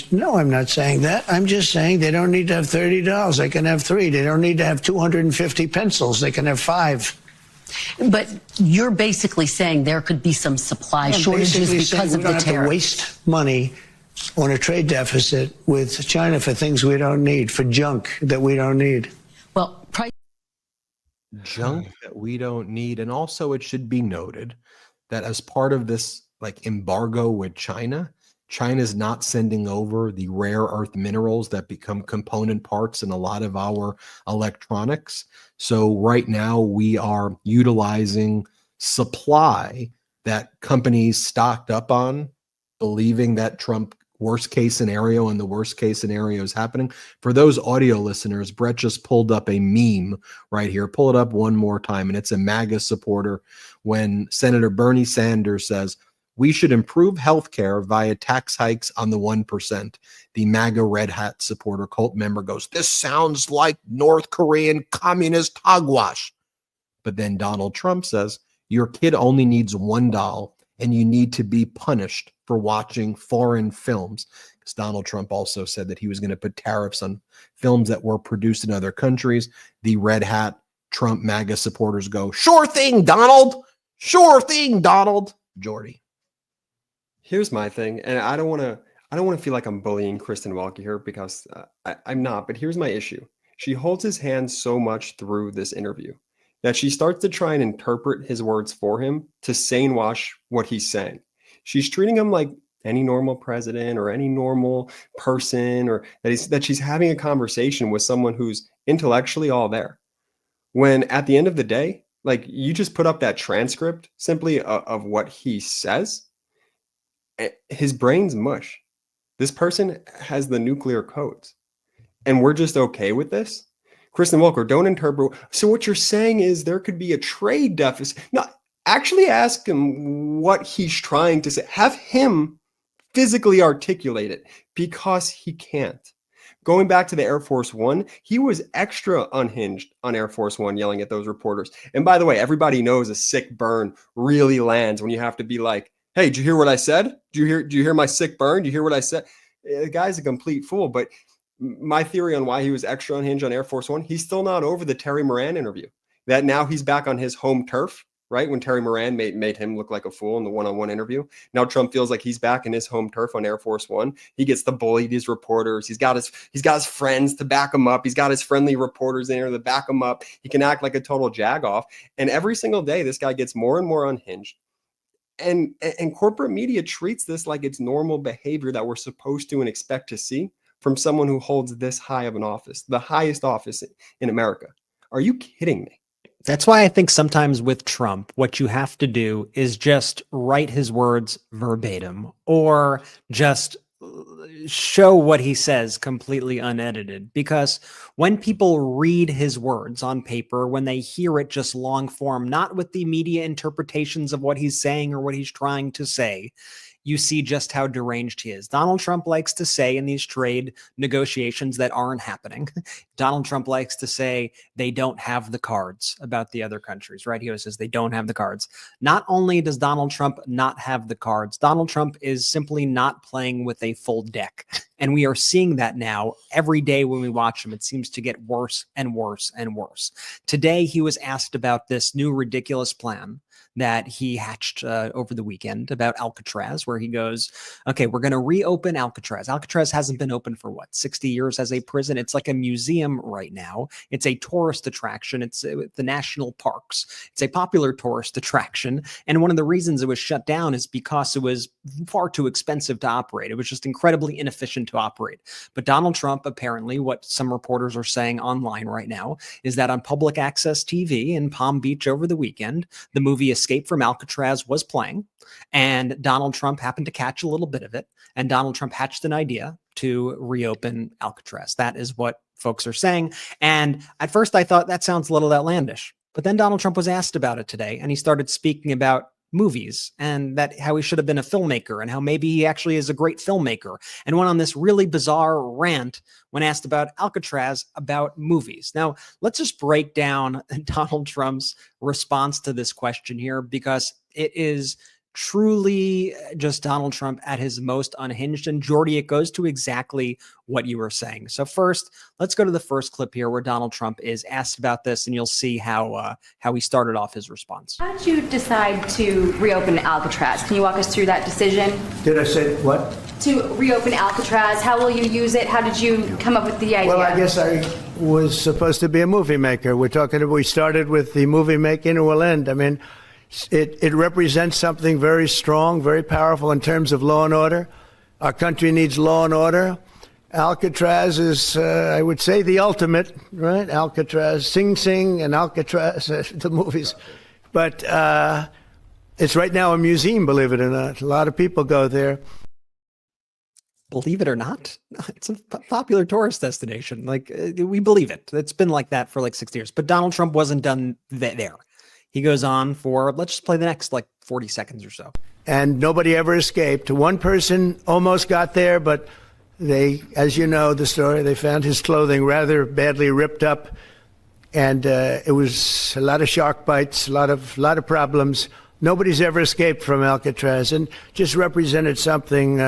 not saying that. I'm just saying they don't need to have $30. They can have $3. They don't need to have 250 pencils. They can have 5. But you're basically saying there could be some supply shortages because of the tariffs. We don't have to waste money on a trade deficit with China for things we don't need, for junk that we don't need. Well, junk that we don't need. And also it should be noted that as part of this embargo with China is not sending over the rare earth minerals that become component parts in a lot of our electronics. So right now we are utilizing supply that companies stocked up on, believing that Trump worst case scenario and the worst case scenario is happening. For those audio listeners, Brett just pulled up a meme right here. Pull it up one more time. And it's a MAGA supporter when Senator Bernie Sanders says, we should improve healthcare via tax hikes on the 1%. The MAGA Red Hat supporter cult member goes, this sounds like North Korean communist hogwash. But then Donald Trump says, your kid only needs $1 and you need to be punished for watching foreign films. Because Donald Trump also said that he was going to put tariffs on films that were produced in other countries. The Red Hat Trump MAGA supporters go, sure thing, Donald. Sure thing, Donald. Jordy. Here's my thing, and I don't want to feel like I'm bullying Kristen Welker here because I'm not, but here's my issue. She holds his hand so much through this interview that she starts to try and interpret his words for him to sane wash what he's saying. She's treating him like any normal president or any normal person, or that she's having a conversation with someone who's intellectually all there. When at the end of the day, you just put up that transcript simply of what he says, his brain's mush. This person has the nuclear codes, and we're just okay with this. Kristen Welker, don't interpret. So what you're saying is there could be a trade deficit. No, actually ask him what he's trying to say. Have him physically articulate it, because he can't. Going back to the Air Force One, he was extra unhinged on Air Force One, yelling at those reporters. And by the way, everybody knows a sick burn really lands when you have to be like, hey, did you hear what I said? Do you hear my sick burn? Do you hear what I said? The guy's a complete fool. But my theory on why he was extra unhinged on Air Force One, he's still not over the Terry Moran interview. That now he's back on his home turf, right? When Terry Moran made him look like a fool in the one-on-one interview. Now Trump feels like he's back in his home turf on Air Force One. He gets to bully these reporters. He's got his friends to back him up. He's got his friendly reporters in there to back him up. He can act like a total jagoff. And every single day, this guy gets more and more unhinged. And corporate media treats this like it's normal behavior that we're supposed to and expect to see from someone who holds this high of an office, the highest office in America. Are you kidding me? That's why I think sometimes with Trump, what you have to do is just write his words verbatim or just show what he says completely unedited. Because when people read his words on paper, when they hear it just long form, not with the media interpretations of what he's saying or what he's trying to say, you see just how deranged he is. Donald Trump likes to say in these trade negotiations that aren't happening, Donald Trump likes to say they don't have the cards about the other countries, right? He always says they don't have the cards. Not only does Donald Trump not have the cards, Donald Trump is simply not playing with a full deck. And we are seeing that now every day when we watch him. It seems to get worse and worse and worse. Today, he was asked about this new ridiculous plan that he hatched over the weekend about Alcatraz, where he goes, okay, we're going to reopen Alcatraz. Alcatraz hasn't been open for 60 years as a prison. It's like a museum right now. It's a tourist attraction. It's the national parks. It's a popular tourist attraction. And one of the reasons it was shut down is because it was far too expensive to operate. It was just incredibly inefficient to operate. But Donald Trump, apparently, what some reporters are saying online right now is that on public access TV in Palm Beach over the weekend, the movie Escape from Alcatraz was playing, and Donald Trump happened to catch a little bit of it, and Donald Trump hatched an idea to reopen Alcatraz. That is what folks are saying. And at first I thought that sounds a little outlandish, but then Donald Trump was asked about it today, and he started speaking about movies and that how he should have been a filmmaker and how maybe he actually is a great filmmaker, and went on this really bizarre rant when asked about Alcatraz about movies. Now, let's just break down Donald Trump's response to this question here, because it is truly just Donald Trump at his most unhinged. And Jordy, it goes to exactly what you were saying. So first, let's go to the first clip here where Donald Trump is asked about this, and you'll see how he started off his response. How did you decide to reopen Alcatraz? Can you walk us through that decision? Did I say what? To reopen Alcatraz, how will you use it? How did you come up with the idea? Well, I guess I was supposed to be a movie maker. We started with the movie making, and we'll end. I mean, it represents something very strong, very powerful in terms of law and order. Our country needs law and order. Alcatraz is, I would say, the ultimate, right? Alcatraz, Sing Sing and Alcatraz, the movies. But it's right now a museum, believe it or not. A lot of people go there. Believe it or not, it's a popular tourist destination. Like, we believe it. It's been like that for 60 years. But Donald Trump wasn't done there. He goes on for, let's just play the next 40 seconds or so. And nobody ever escaped. One person almost got there, but they, as you know the story, they found his clothing rather badly ripped up. And it was a lot of shark bites, a lot of problems. Nobody's ever escaped from Alcatraz, and just represented something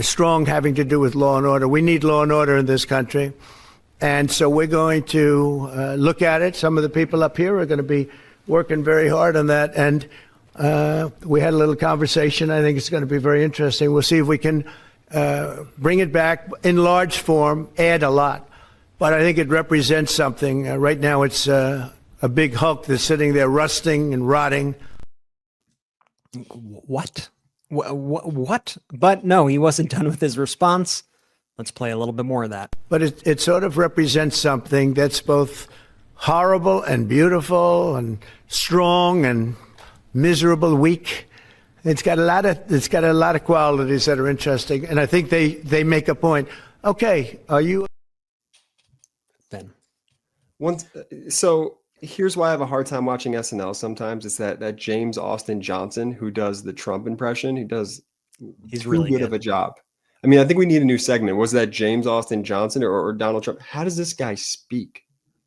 strong having to do with law and order. We need law and order in this country. And so we're going to look at it. Some of the people up here are going to be working very hard on that. And we had a little conversation. I think it's going to be very interesting. We'll see if we can bring it back in large form, add a lot. But I think it represents something. Right now it's a big hulk that's sitting there rusting and rotting. What? What? But no, he wasn't done with his response. Let's play a little bit more of that. But it sort of represents something that's both horrible and beautiful and strong and miserable, weak. It's got a lot of qualities that are interesting, and I think they make a point. Okay, are you Ben? So here's why I have a hard time watching SNL sometimes. It's that James Austin Johnson who does the Trump impression. He's really good of a job. I mean, I think we need a new segment. Was that James Austin Johnson or Donald Trump? How does this guy speak?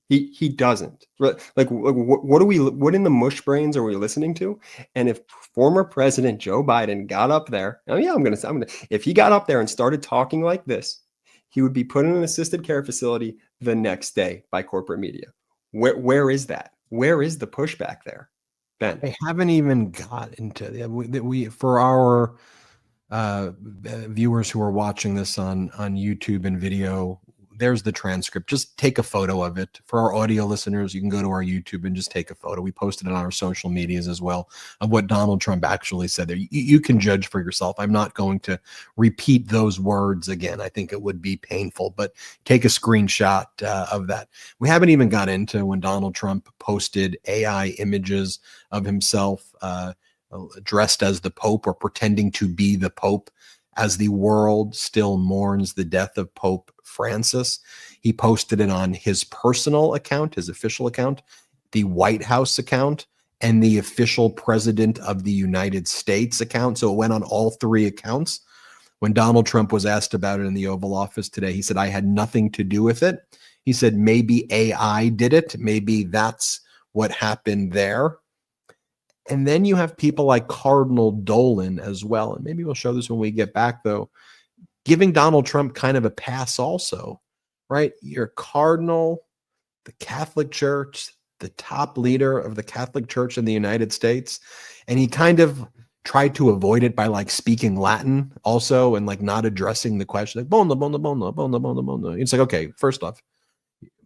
He doesn't. Like, what in the mush brains are we listening to? And if former President Joe Biden got up there, if he got up there and started talking like this, he would be put in an assisted care facility the next day by corporate media. Where is that? Where is the pushback there, Ben? They haven't even got into we for our viewers who are watching this on YouTube and video. There's the transcript. Just take a photo of it. For our audio listeners, you can go to our YouTube and just take a photo. We posted it on our social medias as well of what Donald Trump actually said there. You can judge for yourself. I'm not going to repeat those words again. I think it would be painful, but take a screenshot of that. We haven't even got into when Donald Trump posted AI images of himself dressed as the Pope or pretending to be the Pope as the world still mourns the death of Pope Francis. He posted it on his personal account, his official account, the White House account, and the official President of the United States account. So it went on all three accounts. When Donald Trump was asked about it in the Oval Office today, he said, I had nothing to do with it. He said, maybe AI did it. Maybe that's what happened there. And then you have people like Cardinal Dolan as well. And maybe we'll show this when we get back, though, giving Donald Trump kind of a pass also, right? You're Cardinal, the Catholic Church, the top leader of the Catholic Church in the United States. And he kind of tried to avoid it by like speaking Latin also and like not addressing the question. Like, bona, bona, bona, bona, bona, bona. It's like, okay, first off,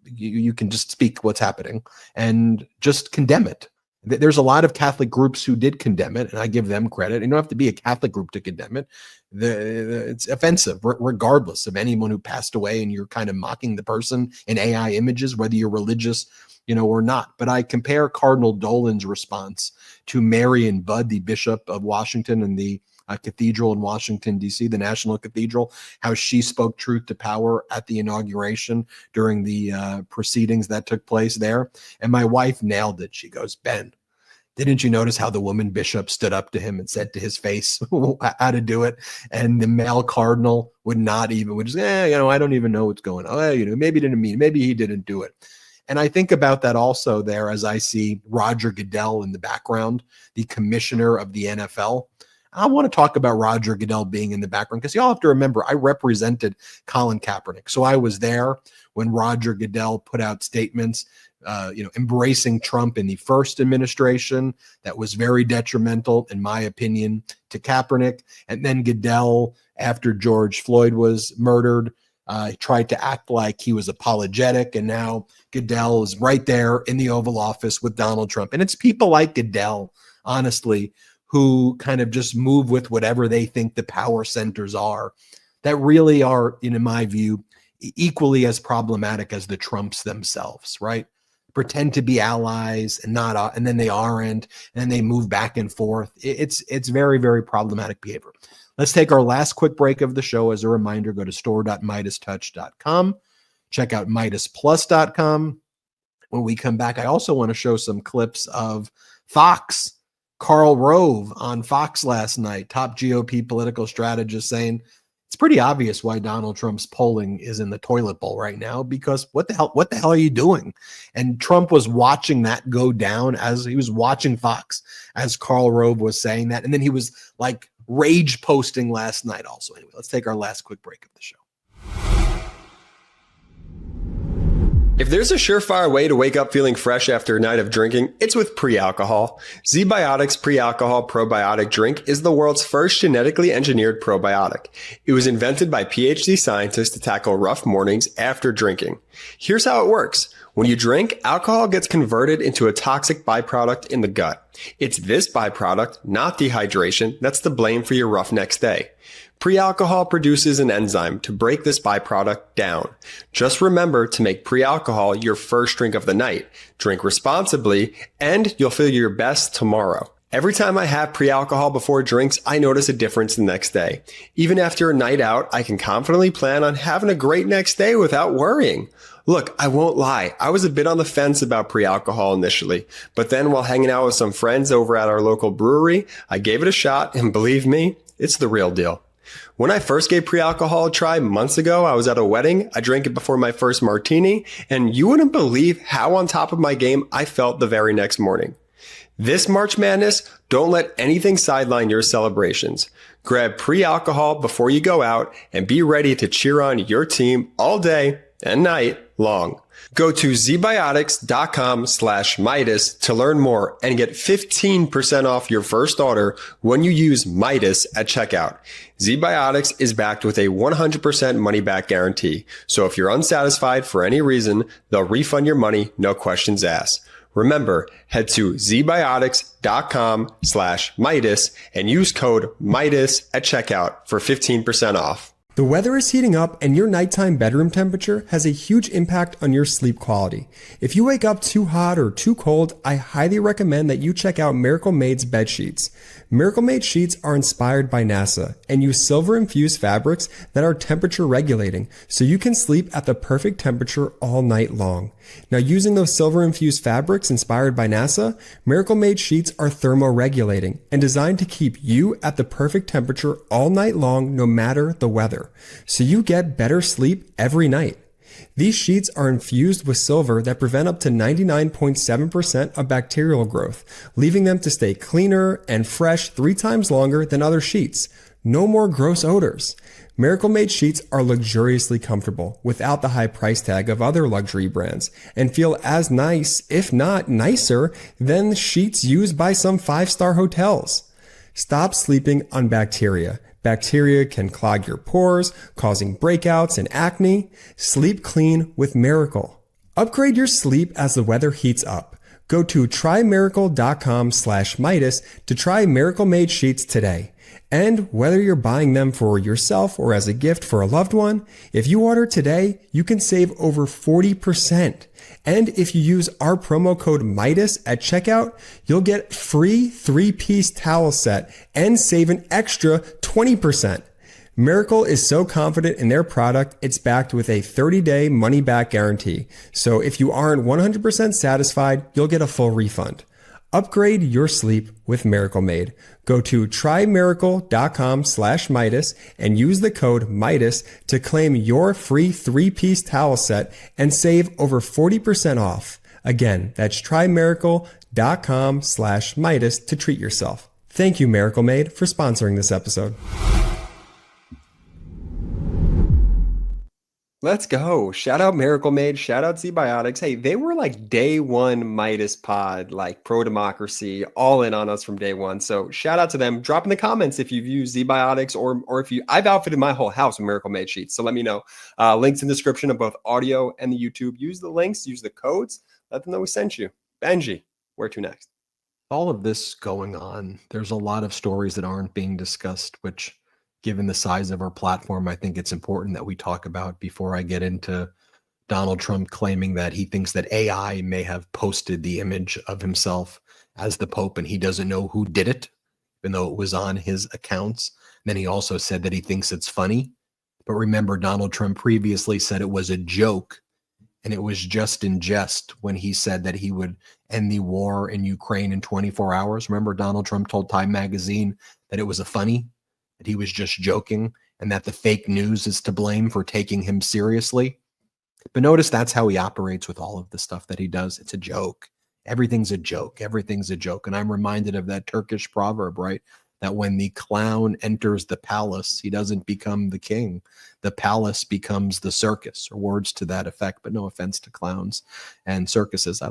you can just speak what's happening and just condemn it. There's a lot of Catholic groups who did condemn it, and I give them credit. You don't have to be a Catholic group to condemn it. It's offensive, regardless of anyone who passed away, and you're kind of mocking the person in AI images, whether you're religious, or not. But I compare Cardinal Dolan's response to Marion Budd, the Bishop of Washington and the cathedral in Washington, D.C., the National Cathedral, how she spoke truth to power at the inauguration during the proceedings that took place there. And my wife nailed it. She goes, Ben, didn't you notice how the woman bishop stood up to him and said to his face how to do it? And the male cardinal would just, I don't even know what's going on. Maybe he didn't mean, maybe he didn't do it. And I think about that also there as I see Roger Goodell in the background, the commissioner of the NFL. I want to talk about Roger Goodell being in the background because y'all have to remember I represented Colin Kaepernick. So I was there when Roger Goodell put out statements, embracing Trump in the first administration. That was very detrimental, in my opinion, to Kaepernick. And then Goodell, after George Floyd was murdered, tried to act like he was apologetic. And now Goodell is right there in the Oval Office with Donald Trump. And it's people like Goodell, honestly, who kind of just move with whatever they think the power centers are, that really are, in my view, equally as problematic as the Trumps themselves, right? Pretend to be allies and not, and then they aren't, and then they move back and forth. It's very, very problematic behavior. Let's take our last quick break of the show. As a reminder, go to store.MeidasTouch.com. Check out MeidasPlus.com. When we come back, I also want to show some clips of Fox. Karl Rove on Fox last night, top GOP political strategist, saying it's pretty obvious why Donald Trump's polling is in the toilet bowl right now, because what the hell are you doing? And Trump was watching that go down as he was watching Fox, as Karl Rove was saying that. And then he was like rage posting last night also. Anyway, let's take our last quick break of the show. If there's a surefire way to wake up feeling fresh after a night of drinking, it's with pre-alcohol. ZBiotics Pre-Alcohol Probiotic Drink is the world's first genetically engineered probiotic. It was invented by PhD scientists to tackle rough mornings after drinking. Here's how it works. When you drink, alcohol gets converted into a toxic byproduct in the gut. It's this byproduct, not dehydration, that's to blame for your rough next day. Pre-alcohol produces an enzyme to break this byproduct down. Just remember to make pre-alcohol your first drink of the night. Drink responsibly, and you'll feel your best tomorrow. Every time I have pre-alcohol before drinks, I notice a difference the next day. Even after a night out, I can confidently plan on having a great next day without worrying. Look, I won't lie. I was a bit on the fence about pre-alcohol initially, but then while hanging out with some friends over at our local brewery, I gave it a shot, and believe me, it's the real deal. When I first gave pre-alcohol a try months ago, I was at a wedding. I drank it before my first martini, and you wouldn't believe how on top of my game I felt the very next morning. This March Madness, don't let anything sideline your celebrations. Grab pre-alcohol before you go out and be ready to cheer on your team all day and night long. Go to zbiotics.com/Meidas to learn more and get 15% off your first order when you use Meidas at checkout. ZBiotics is backed with a 100% money back guarantee. So if you're unsatisfied for any reason, they'll refund your money, no questions asked. Remember, head to zbiotics.com/Meidas and use code Meidas at checkout for 15% off. The weather is heating up and your nighttime bedroom temperature has a huge impact on your sleep quality. If you wake up too hot or too cold, I highly recommend that you check out Miracle Made's bed sheets. Miracle Made sheets are inspired by NASA and use silver-infused fabrics that are temperature regulating, so you can sleep at the perfect temperature all night long. Now, using those silver-infused fabrics inspired by NASA, Miracle Made sheets are thermoregulating and designed to keep you at the perfect temperature all night long, no matter the weather, so you get better sleep every night. These sheets are infused with silver that prevent up to 99.7% of bacterial growth, leaving them to stay cleaner and fresh 3 times longer than other sheets. No more gross odors. Miracle Made sheets are luxuriously comfortable without the high price tag of other luxury brands and feel as nice, if not nicer, than sheets used by some 5-star hotels. Stop sleeping on bacteria. Bacteria can clog your pores, causing breakouts and acne. Sleep clean with Miracle. Upgrade your sleep as the weather heats up. Go to trymiracle.com/Meidas to try Miracle Made sheets today. And whether you're buying them for yourself or as a gift for a loved one, if you order today, you can save over 40%. And if you use our promo code Meidas at checkout, you'll get free 3-piece towel set and save an extra 20%. Miracle is so confident in their product, it's backed with a 30-day money-back guarantee. So if you aren't 100% satisfied, you'll get a full refund. Upgrade your sleep with Miracle Made. Go to trymiracle.com/Meidas and use the code Meidas to claim your free 3-piece towel set and save over 40% off. Again, that's trymiracle.com/Meidas to treat yourself. Thank you, Miracle Made, for sponsoring this episode. Let's go. Shout out Miracle Made. Shout out ZBiotics. Hey, they were like day one Meidas pod, like pro-democracy, all in on us from day one. So shout out to them. Drop in the comments if you've used ZBiotics or if you, I've outfitted my whole house with Miracle Made sheets. So let me know. Links in the description of both audio and the YouTube. Use the links, use the codes. Let them know we sent you. Benji, where to next? All of this going on, there's a lot of stories that aren't being discussed, which, given the size of our platform, I think it's important that we talk about before I get into Donald Trump claiming that he thinks that AI may have posted the image of himself as the Pope and he doesn't know who did it, even though it was on his accounts. And then he also said that he thinks it's funny. But remember, Donald Trump previously said it was a joke, and it was just in jest when he said that he would end the war in Ukraine in 24 hours. Remember, Donald Trump told Time Magazine that it was a funny, that he was just joking, and that the fake news is to blame for taking him seriously. But notice that's how he operates with all of the stuff that he does. It's a joke. Everything's a joke. Everything's a joke. And I'm reminded of that Turkish proverb, right? That when the clown enters the palace, he doesn't become the king. The palace becomes the circus, or words to that effect. But no offense to clowns and circuses. I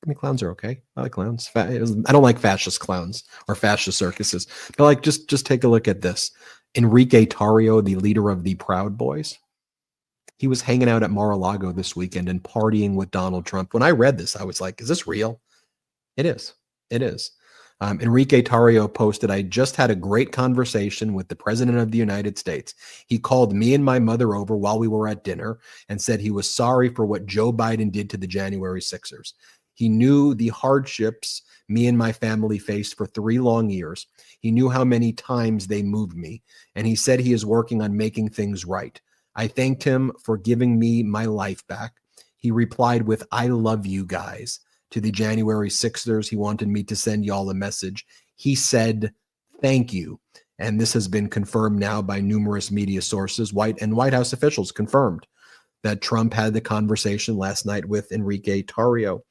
mean, clowns are okay. I like clowns. I don't like fascist clowns or fascist circuses. But like, just take a look at this. Enrique Tarrio, the leader of the Proud Boys, he was hanging out at Mar-a-Lago this weekend and partying with Donald Trump. When I read this, I was like, is this real? It is. It is. Enrique Tarrio posted, "I just had a great conversation with the President of the United States. He called me and my mother over while we were at dinner and said he was sorry for what Joe Biden did to the January 6ers. He knew the hardships me and my family faced for 3 long years. He knew how many times they moved me, and he said he is working on making things right. I thanked him for giving me my life back. He replied with, 'I love you guys.' To the January 6ers, he wanted me to send y'all a message. He said, 'Thank you.' And this has been confirmed now by numerous media sources. White House officials confirmed that Trump had the conversation last night with Enrique Tarrio.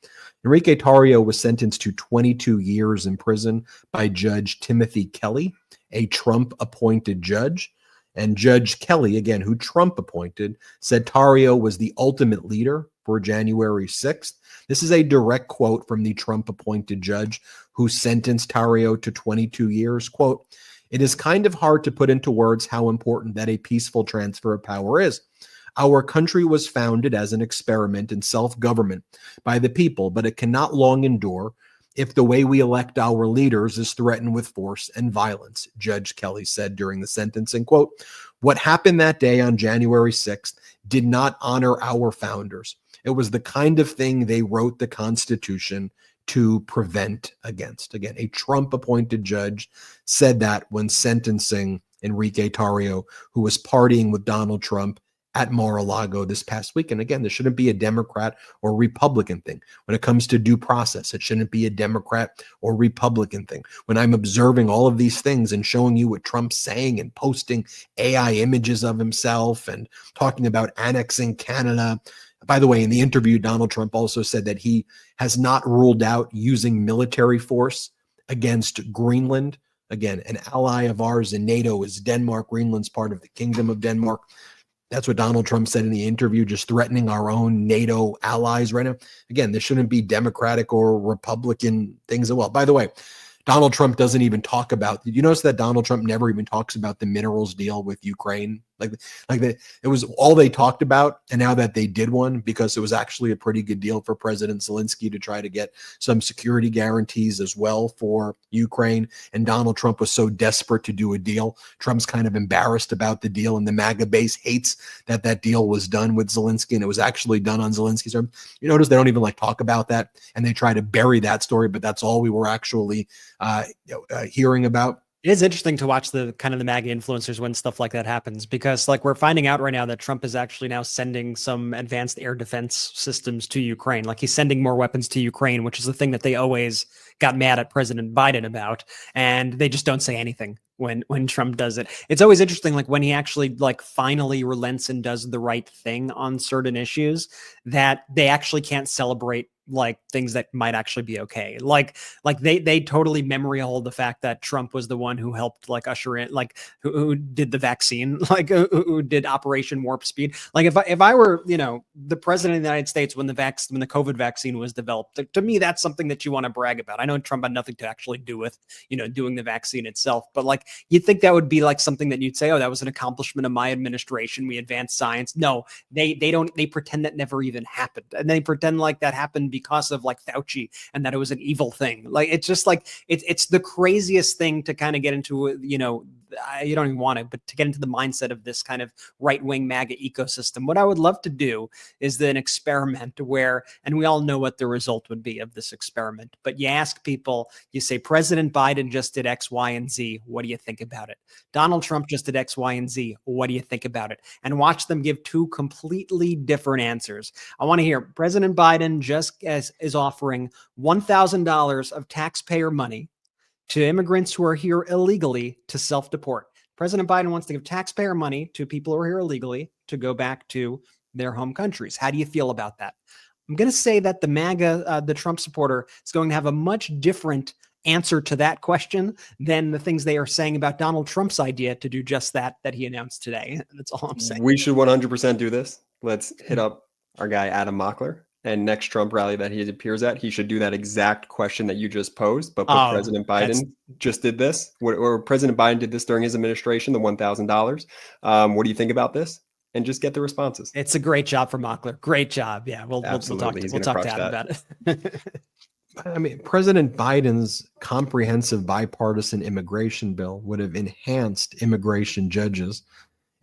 Enrique Tarrio was sentenced to 22 years in prison by Judge Timothy Kelly, a Trump-appointed judge. And Judge Kelly, again, who Trump appointed, said Tarrio was the ultimate leader for January 6th. This is a direct quote from the Trump-appointed judge who sentenced Tarrio to 22 years. Quote, "It is kind of hard to put into words how important that a peaceful transfer of power is. Our country was founded as an experiment in self-government by the people, but it cannot long endure if the way we elect our leaders is threatened with force and violence," Judge Kelly said during the sentencing. Quote, "What happened that day on January 6th did not honor our founders. It was the kind of thing they wrote the Constitution to prevent against." Again, a Trump-appointed judge said that when sentencing Enrique Tarrio, who was partying with Donald Trump at Mar-a-Lago this past week. And again, this shouldn't be a Democrat or Republican thing. When it comes to due process, it shouldn't be a Democrat or Republican thing. When I'm observing all of these things and showing you what Trump's saying and posting AI images of himself and talking about annexing Canada. By the way, in the interview, Donald Trump also said that he has not ruled out using military force against Greenland. Again, an ally of ours in NATO is Denmark. Greenland's part of the Kingdom of Denmark. That's what Donald Trump said in the interview, just threatening our own NATO allies right now. Again, this shouldn't be Democratic or Republican things as well. By the way, Donald Trump doesn't even talk about, did you notice that Donald Trump never even talks about the minerals deal with Ukraine? It was all they talked about. And now that they did one, because it was actually a pretty good deal for President Zelensky to try to get some security guarantees as well for Ukraine. And Donald Trump was so desperate to do a deal. Trump's kind of embarrassed about the deal. And the MAGA base hates that that deal was done with Zelensky. And it was actually done on Zelensky's terms. You notice they don't even talk about that. And they try to bury that story. But that's all we were actually hearing about. It is interesting to watch the kind of the MAGA influencers when stuff like that happens, because we're finding out right now that Trump is actually now sending some advanced air defense systems to Ukraine. He's sending more weapons to Ukraine, which is the thing that they always got mad at President Biden about. And they just don't say anything when Trump does it. It's always interesting, when he actually finally relents and does the right thing on certain issues, that they actually can't celebrate things that might actually be okay. They totally memory hold the fact that Trump was the one who helped usher in, who did the vaccine, who did Operation Warp Speed. If I were, the president of the United States when the COVID vaccine was developed, to me, that's something that you want to brag about. I know Trump had nothing to actually do with, doing the vaccine itself, but you'd think that would be something that you'd say, oh, that was an accomplishment of my administration. We advanced science. No, they don't, they pretend that never even happened. And they pretend that happened because of Fauci and that it was an evil thing. It's just it's the craziest thing to kind of get into, you don't even want it, but to get into the mindset of this kind of right-wing MAGA ecosystem. What I would love to do is an experiment where, and we all know what the result would be of this experiment, but you ask people, you say, President Biden just did X, Y, and Z. What do you think about it? Donald Trump just did X, Y, and Z. What do you think about it? And watch them give two completely different answers. I want to hear President Biden is offering $1,000 of taxpayer money to immigrants who are here illegally to self-deport. President Biden wants to give taxpayer money to people who are here illegally to go back to their home countries. How do you feel about that? I'm going to say that the MAGA, the Trump supporter, is going to have a much different answer to that question than the things they are saying about Donald Trump's idea to do just that he announced today. That's all I'm saying. We should 100% do this. Let's hit up our guy, Adam Mockler. And next Trump rally that he appears at, he should do that exact question that you just posed, but President Biden just did this, or President Biden did this during his administration, the $1,000. What do you think about this? And just get the responses. It's a great job for Mockler. Great job. Yeah, we'll talk to Adam about it. I mean, President Biden's comprehensive bipartisan immigration bill would have enhanced immigration judges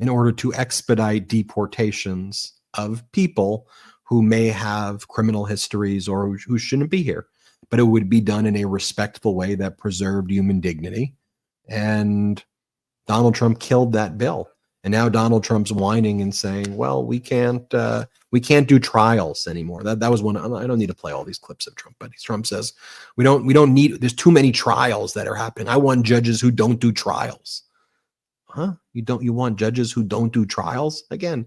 in order to expedite deportations of people who may have criminal histories or who shouldn't be here. But it would be done in a respectful way that preserved human dignity. And Donald Trump killed that bill. And now Donald Trump's whining and saying, well, we can't do trials anymore. That was one. I don't need to play all these clips of Trump, but Trump says we don't need, there's too many trials that are happening. I want judges who don't do trials. Huh? You want judges who don't do trials? Again,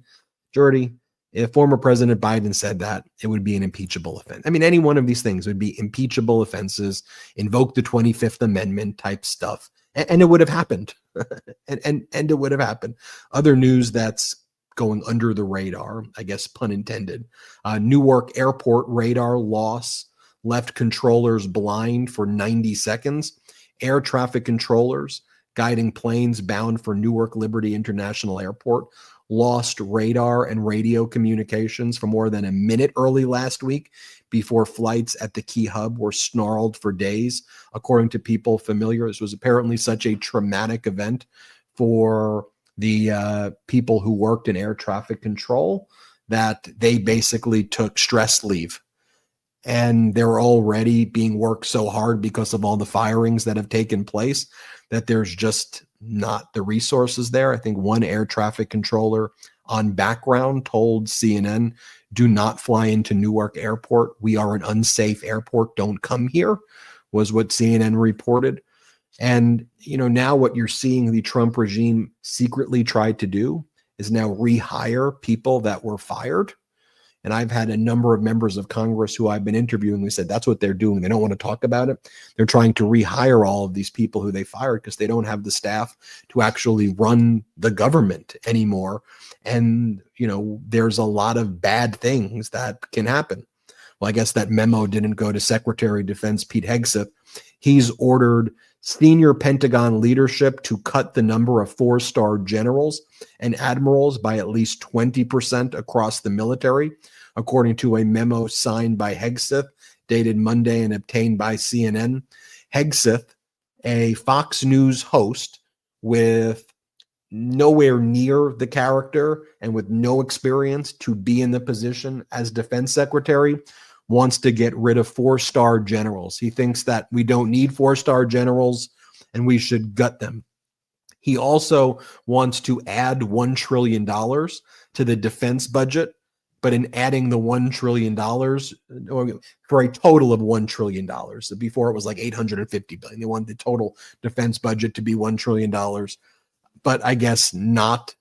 Jordy, if former President Biden said that, it would be an impeachable offense. I mean, any one of these things would be impeachable offenses, invoke the 25th Amendment type stuff, and it would have happened. and it would have happened. Other news that's going under the radar, I guess, pun intended. Newark Airport radar loss left controllers blind for 90 seconds. Air traffic controllers guiding planes bound for Newark Liberty International Airport lost radar and radio communications for more than a minute early last week before flights at the key hub were snarled for days. According to people familiar, this was apparently such a traumatic event for the people who worked in air traffic control that they basically took stress leave. And they're already being worked so hard because of all the firings that have taken place that there's just not the resources there. I think one air traffic controller on background told CNN, do not fly into Newark Airport. We are an unsafe airport. Don't come here, was what CNN reported. And, now what you're seeing the Trump regime secretly tried to do is now rehire people that were fired. And I've had a number of members of Congress who I've been interviewing who said that's what they're doing. They don't want to talk about it. They're trying to rehire all of these people who they fired because they don't have the staff to actually run the government anymore. And, there's a lot of bad things that can happen. Well, I guess that memo didn't go to Secretary of Defense Pete Hegseth. He's ordered senior Pentagon leadership to cut the number of 4-star generals and admirals by at least 20% across the military, according to a memo signed by Hegseth, dated Monday and obtained by CNN. Hegseth, a Fox News host with nowhere near the character and with no experience to be in the position as defense secretary, wants to get rid of 4-star generals. He thinks that we don't need 4-star generals and we should gut them. He also wants to add $1 trillion to the defense budget, but in adding the $1 trillion for a total of $1 trillion. Before it was like $850 billion. They want the total defense budget to be $1 trillion, but I guess not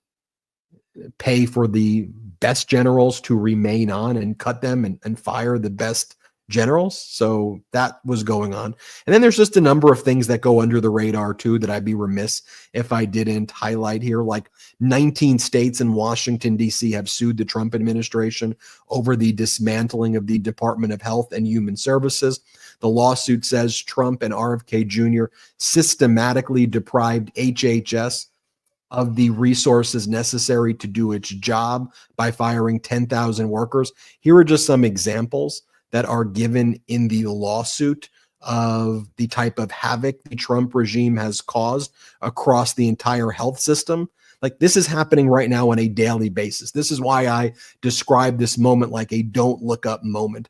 pay for the best generals to remain on and cut them and fire the best generals. So that was going on. And then there's just a number of things that go under the radar too that I'd be remiss if I didn't highlight here. Like 19 states and Washington, D.C. have sued the Trump administration over the dismantling of the Department of Health and Human Services. The lawsuit says Trump and RFK Jr. systematically deprived HHS of the resources necessary to do its job by firing 10,000 workers. Here are just some examples that are given in the lawsuit of the type of havoc the Trump regime has caused across the entire health system. Like, this is happening right now on a daily basis. This is why I describe this moment like a don't look up moment.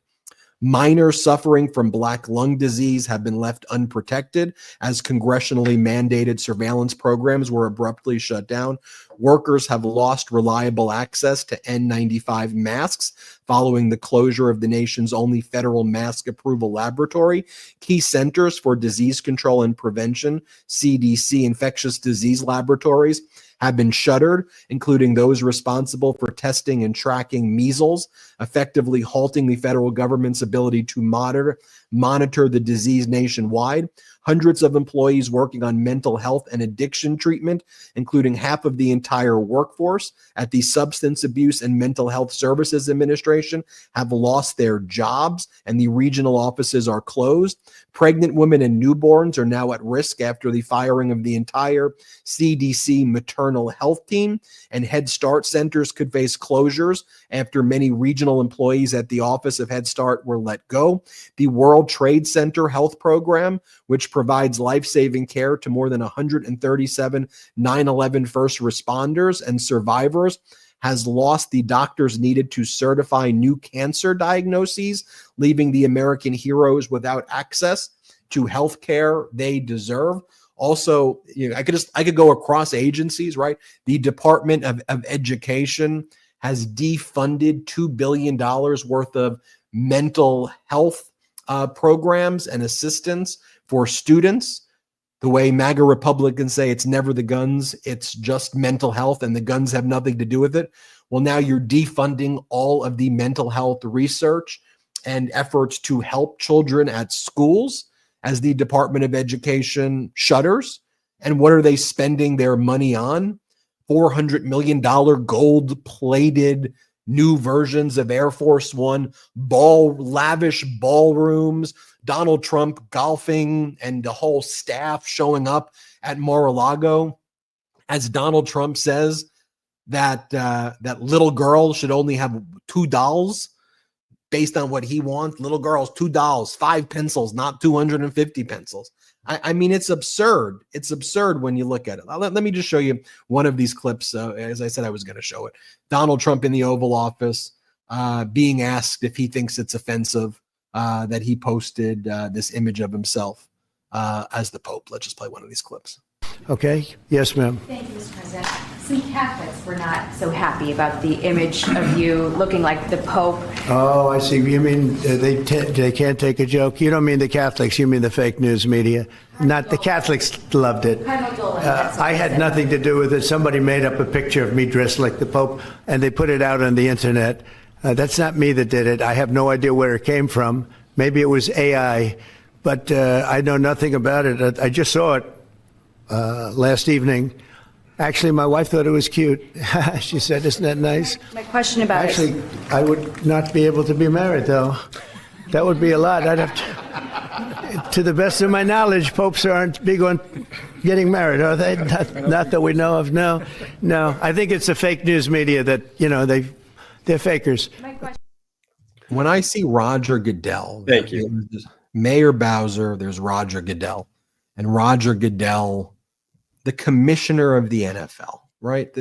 Minors suffering from black lung disease have been left unprotected as congressionally mandated surveillance programs were abruptly shut down. Workers have lost reliable access to N95 masks following the closure of the nation's only federal mask approval laboratory. Key centers for disease control and prevention, CDC infectious disease laboratories, have been shuttered, including those responsible for testing and tracking measles, effectively halting the federal government's ability to monitor the disease nationwide. Hundreds of employees working on mental health and addiction treatment, including half of the entire workforce at the Substance Abuse and Mental Health Services Administration, have lost their jobs and the regional offices are closed. Pregnant women and newborns are now at risk after the firing of the entire CDC maternal health team, and Head Start centers could face closures after many regional employees at the office of Head Start were let go. The World Trade Center Health Program, which provides life-saving care to more than 137 9/11 first responders and survivors, has lost the doctors needed to certify new cancer diagnoses, leaving the American heroes without access to health care they deserve. Also, I could go across agencies, right? The Department of Education has defunded $2 billion worth of mental health programs and assistance for students. The way MAGA Republicans say it's never the guns, it's just mental health, and the guns have nothing to do with it. Well, now you're defunding all of the mental health research and efforts to help children at schools as the Department of Education shutters. And what are they spending their money on? $400 million gold-plated new versions of Air Force One, lavish ballrooms, Donald Trump golfing, and the whole staff showing up at Mar-a-Lago. As Donald Trump says that that little girls should only have $2 based on what he wants. Little girls, $2, 5 pencils, not 250 pencils. I mean, it's absurd. It's absurd when you look at it. Let me just show you one of these clips. As I said, I was going to show it. Donald Trump in the Oval Office being asked if he thinks it's offensive that he posted this image of himself as the Pope. Let's just play one of these clips. Okay. Yes, ma'am. Thank you, Mr. President. Some Catholics were not so happy about the image of you looking like the Pope. Oh, I see. You mean they can't take a joke? You don't mean the Catholics. You mean the fake news media. Not the Catholics loved it. I had nothing to do with it. Somebody made up a picture of me dressed like the Pope, and they put it out on the internet. That's not me that did it. I have no idea where it came from. Maybe it was AI, but I know nothing about it. I just saw it last evening. Actually, my wife thought it was cute. She said, "Isn't that nice?" My question about Actually, I would not be able to be married, though. That would be a lot. I'd have to the best of my knowledge, popes aren't big on getting married, are they? Not that we know of. No. I think it's the fake news media that, they're fakers. When I see Roger Goodell, Thank you. Mayor Bowser, there's Roger Goodell, and Roger Goodell, the commissioner of the NFL, right?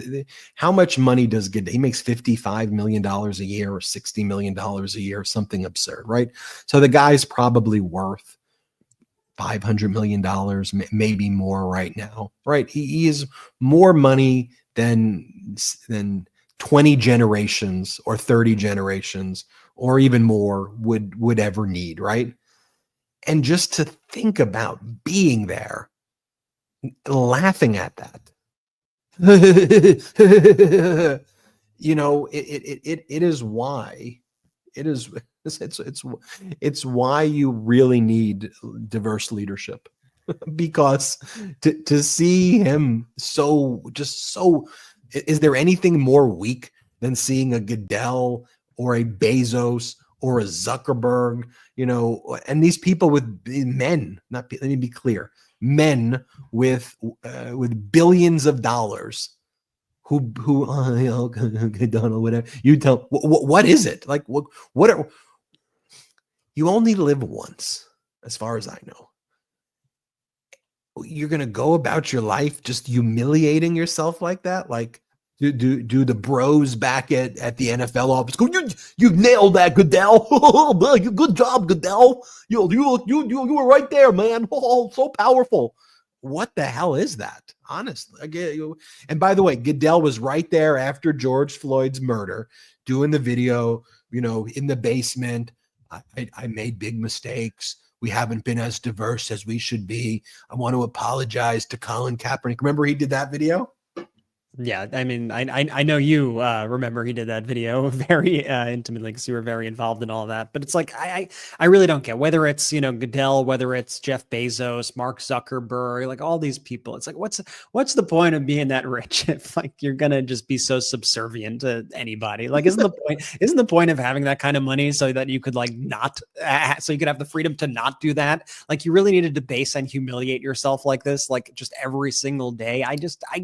How much money does Goodell? He makes $55 million a year or $60 million a year, something absurd, right? So the guy's probably worth $500 million, maybe more right now, right? He is more money than 20 generations or 30 generations or even more would ever need, right? And just to think about being there, laughing at that, it is why it's why you really need diverse leadership, because to see him is there anything more weak than seeing a Goodell or a Bezos or a Zuckerberg, and these people with men, let me be clear, men with billions of dollars who Donald, whatever you tell, what is it like? What you only live once, as far as I know. You're gonna go about your life just humiliating yourself like that? Like, do the bros back at the NFL office go, you nailed that, Goodell. Good job, Goodell. You were right there, man. Oh, so powerful. What the hell is that? Honestly, and by the way, Goodell was right there after George Floyd's murder, doing the video. In the basement. I made big mistakes. We haven't been as diverse as we should be. I want to apologize to Colin Kaepernick. Remember he did that video? Yeah, I mean, I know you remember he did that video very intimately because you were very involved in all of that. But it's like I really don't get whether it's Goodell, whether it's Jeff Bezos, Mark Zuckerberg, like all these people. It's like what's the point of being that rich if like you're gonna just be so subservient to anybody? Like isn't the point of having that kind of money so that you could like not so you could have the freedom to not do that? Like you really need to debase and humiliate yourself like this, like just every single day. I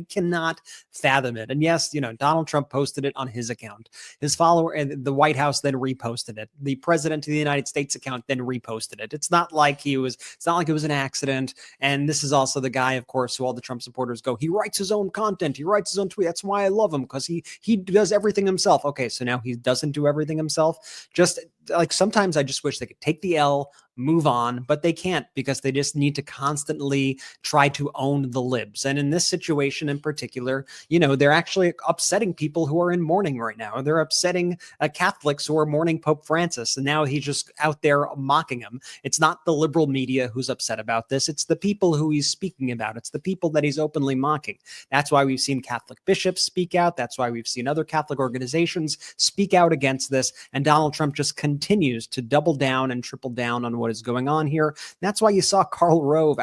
cannot fathom it. And yes, Donald Trump posted it on his account. His follower and the White House then reposted it. The president of the United States account then reposted it. It's not like it was an accident. And this is also the guy, of course, who all the Trump supporters go, he writes his own content. He writes his own tweet. That's why I love him, because he does everything himself. Okay, so now he doesn't do everything himself. Just like sometimes I just wish they could take the L, move on, but they can't because they just need to constantly try to own the libs. And in this situation in particular, they're actually upsetting people who are in mourning right now. They're upsetting Catholics who are mourning Pope Francis. And now he's just out there mocking him. It's not the liberal media who's upset about this. It's the people who he's speaking about. It's the people that he's openly mocking. That's why we've seen Catholic bishops speak out. That's why we've seen other Catholic organizations speak out against this. And Donald Trump just continues to double down and triple down on what is going on here. That's why you saw Karl Rove.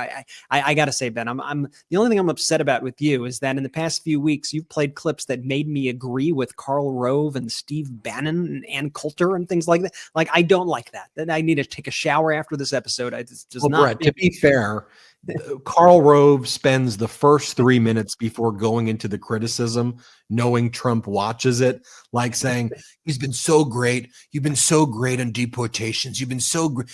I got to say, Ben, I'm the only thing I'm upset about with you is that in the past few weeks, you've played clips that made me agree with Karl Rove and Steve Bannon and Ann Coulter and things like that. Like, I don't like that. Then I need to take a shower after this episode. Brett, to be fair, Karl Rove spends the first 3 minutes before going into the criticism, knowing Trump watches it, like saying, he's been so great. You've been so great on deportations. You've been so great.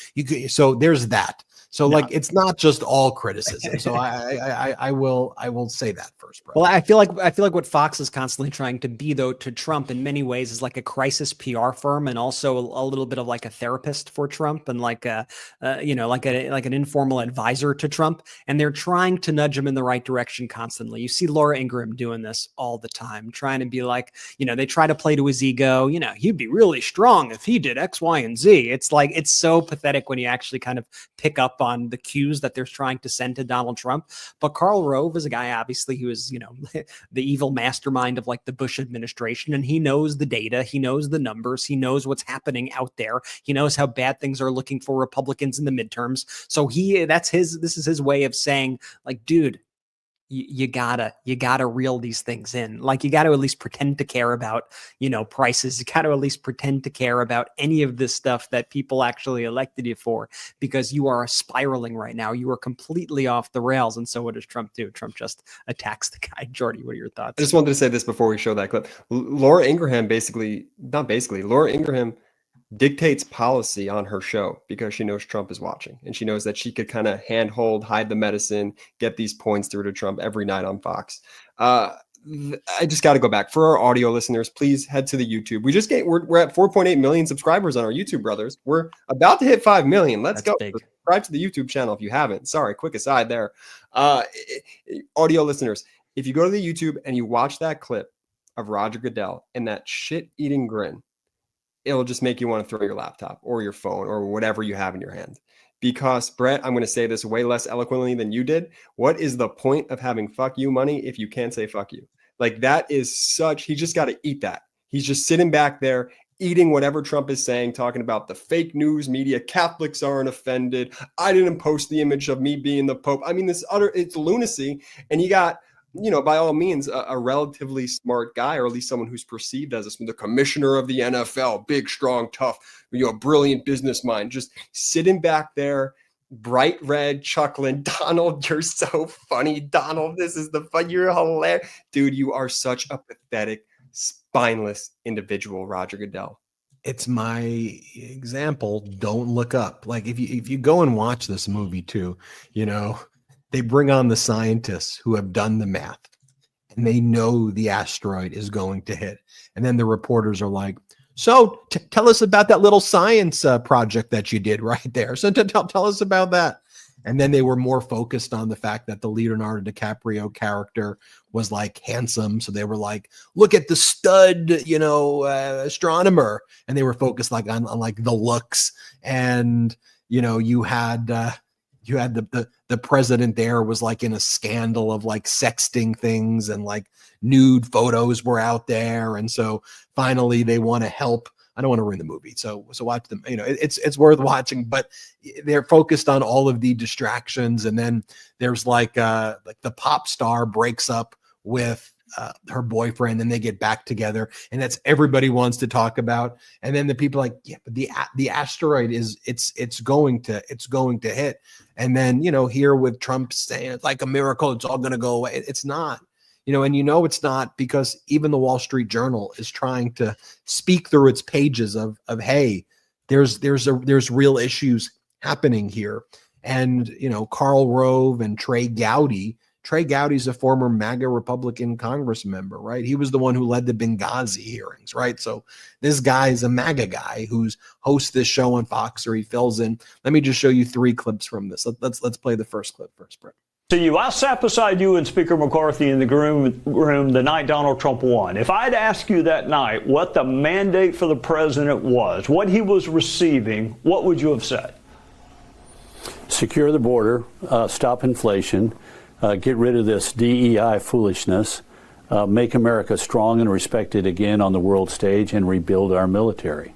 So there's that. So like, it's not just all criticism. So I will say that first, Brett. Well, I feel like what Fox is constantly trying to be, though, to Trump in many ways is like a crisis PR firm and also a little bit of like a therapist for Trump and like like an informal advisor to Trump. And they're trying to nudge him in the right direction constantly. You see Laura Ingraham doing this all the time, trying to be like, they try to play to his ego. He'd be really strong if he did X, Y, and Z. It's like, it's so pathetic when you actually kind of pick up on the cues that they're trying to send to Donald Trump. But Karl Rove is a guy, obviously, who is, the evil mastermind of like the Bush administration. And he knows the data. He knows the numbers. He knows what's happening out there. He knows how bad things are looking for Republicans in the midterms. So this is his way of saying, like, dude, you gotta reel these things in. Like, you gotta at least pretend to care about, prices. You gotta at least pretend to care about any of this stuff that people actually elected you for, because you are spiraling right now. You are completely off the rails. And so what does Trump do? Trump just attacks the guy. Jordy, what are your thoughts? I just wanted to say this before we show that clip. Laura Ingraham Laura Ingraham dictates policy on her show because she knows Trump is watching, and she knows that she could kind of handhold, hide the medicine, get these points through to Trump every night on Fox. I just got to go back for our audio listeners. Please head to the YouTube. We're at 4.8 million subscribers on our YouTube, brothers. We're about to hit 5 million. Let's go. Big. Subscribe to the YouTube channel if you haven't. Sorry, quick aside there. Audio listeners, if you go to the YouTube and you watch that clip of Roger Goodell and that shit-eating grin, it'll just make you want to throw your laptop or your phone or whatever you have in your hand. Because, Brett, I'm going to say this way less eloquently than you did. What is the point of having fuck you money if you can't say fuck you? Like, that is he just got to eat that. He's just sitting back there eating whatever Trump is saying, talking about the fake news media. Catholics aren't offended. I didn't post the image of me being the Pope. I mean, it's lunacy. And you got, by all means, a relatively smart guy, or at least someone who's perceived as the commissioner of the NFL, big, strong, tough, brilliant business mind, just sitting back there, bright red, chuckling. Donald, you're so funny. Donald, this is the fun. You're hilarious. Dude, you are such a pathetic, spineless individual, Roger Goodell. It's my example. Don't look up. Like, if you go and watch this movie too, they bring on the scientists who have done the math, and they know the asteroid is going to hit. And then the reporters are like, so tell us about that little science project that you did right there. So tell us about that. And then they were more focused on the fact that the Leonardo DiCaprio character was like handsome. So they were like, look at the stud, astronomer. And they were focused like on like the looks. And, you had the president there was like in a scandal of like sexting things, and like nude photos were out there. And so finally they want to help. I don't want to ruin the movie. So watch them, it's worth watching, but they're focused on all of the distractions. And then there's like the pop star breaks up with her boyfriend, and they get back together, and that's everybody wants to talk about. And then the people like, yeah, but the asteroid it's going to hit. And then, here with Trump saying it's like a miracle, it's all going to go away. It's not, and it's not, because even the Wall Street Journal is trying to speak through its pages of hey, there's real issues happening here. And, Karl Rove and Trey Gowdy Trey Gowdy's a former MAGA Republican Congress member, right? He was the one who led the Benghazi hearings, right? So this guy's a MAGA guy who's hosts this show on Fox, or he fills in. Let me just show you 3 clips from this. Let's play the first clip first, Brett. To you, I sat beside you and Speaker McCarthy in the room the night Donald Trump won. If I'd asked you that night what the mandate for the president was, what he was receiving, what would you have said? Secure the border, stop inflation, get rid of this DEI foolishness, make America strong and respected again on the world stage, and rebuild our military.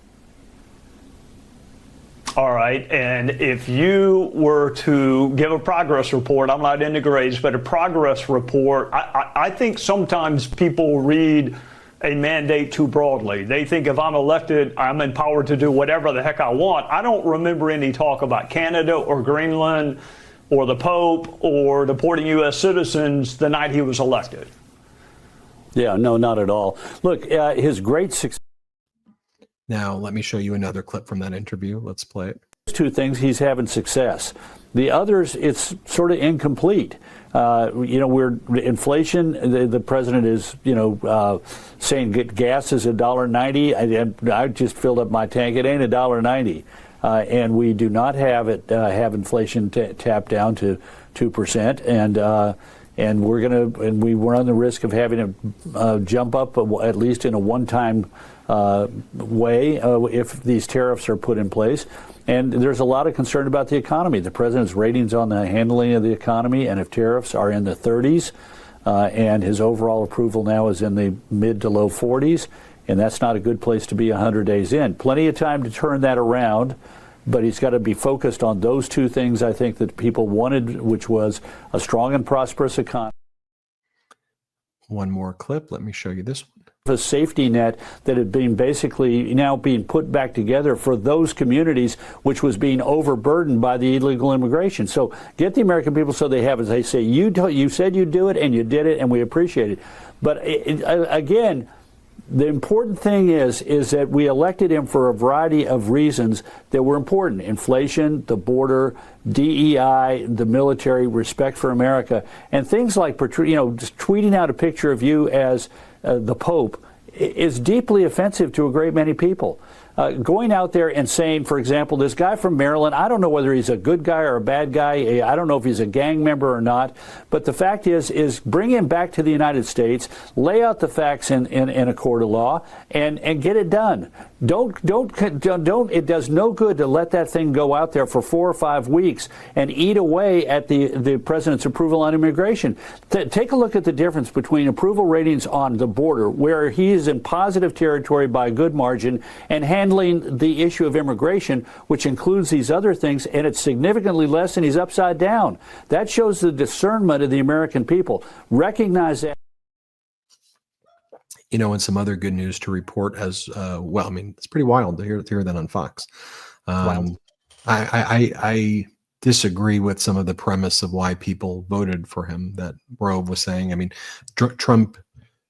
All right, and if you were to give a progress report, I'm not into grades, but a progress report, I think sometimes people read a mandate too broadly. They think if I'm elected, I'm empowered to do whatever the heck I want. I don't remember any talk about Canada or Greenland or the Pope or deporting U.S. citizens the night he was elected. Yeah, no, not at all. Look, his great success. Now, let me show you another clip from that interview. Let's play it. 2 things, he's having success. The others, it's sort of incomplete. We're inflation. The president is, saying gas is $1.90. I just filled up my tank. It ain't $1.90, and we do not have have inflation tapped down to 2%. And we run the risk of having to jump up at least in a one-time way if these tariffs are put in place. And there's a lot of concern about the economy. The president's ratings on the handling of the economy and if tariffs are in the 30s, and his overall approval now is in the mid to low 40s, and that's not a good place to be 100 days in. Plenty of time to turn that around, but he's got to be focused on those 2 things I think that people wanted, which was a strong and prosperous economy. One more clip. Let me show you this one. A safety net that had been basically now being put back together for those communities, which was being overburdened by the illegal immigration. So get the American people so they have, as they say, you said you'd do it and you did it, and we appreciate it. But again, the important thing is that we elected him for a variety of reasons that were important: inflation, the border, DEI, the military, respect for America, and things like just tweeting out a picture of you as the Pope is deeply offensive to a great many people. Going out there and saying, for example, this guy from Maryland, I don't know whether he's a good guy or a bad guy. I don't know if he's a gang member or not. But the fact is bring him back to the United States, lay out the facts in a court of law, and get it done. Don't. It does no good to let that thing go out there for 4 or 5 weeks and eat away at the president's approval on immigration. Take a look at the difference between approval ratings on the border, where he is in positive territory by a good margin, and handling the issue of immigration, which includes these other things, and it's significantly less, and he's upside down. That shows the discernment of the American people. Recognize that. And some other good news to report as well. I mean, it's pretty wild to hear that on Fox. I disagree with some of the premise of why people voted for him that Rove was saying. I mean, Trump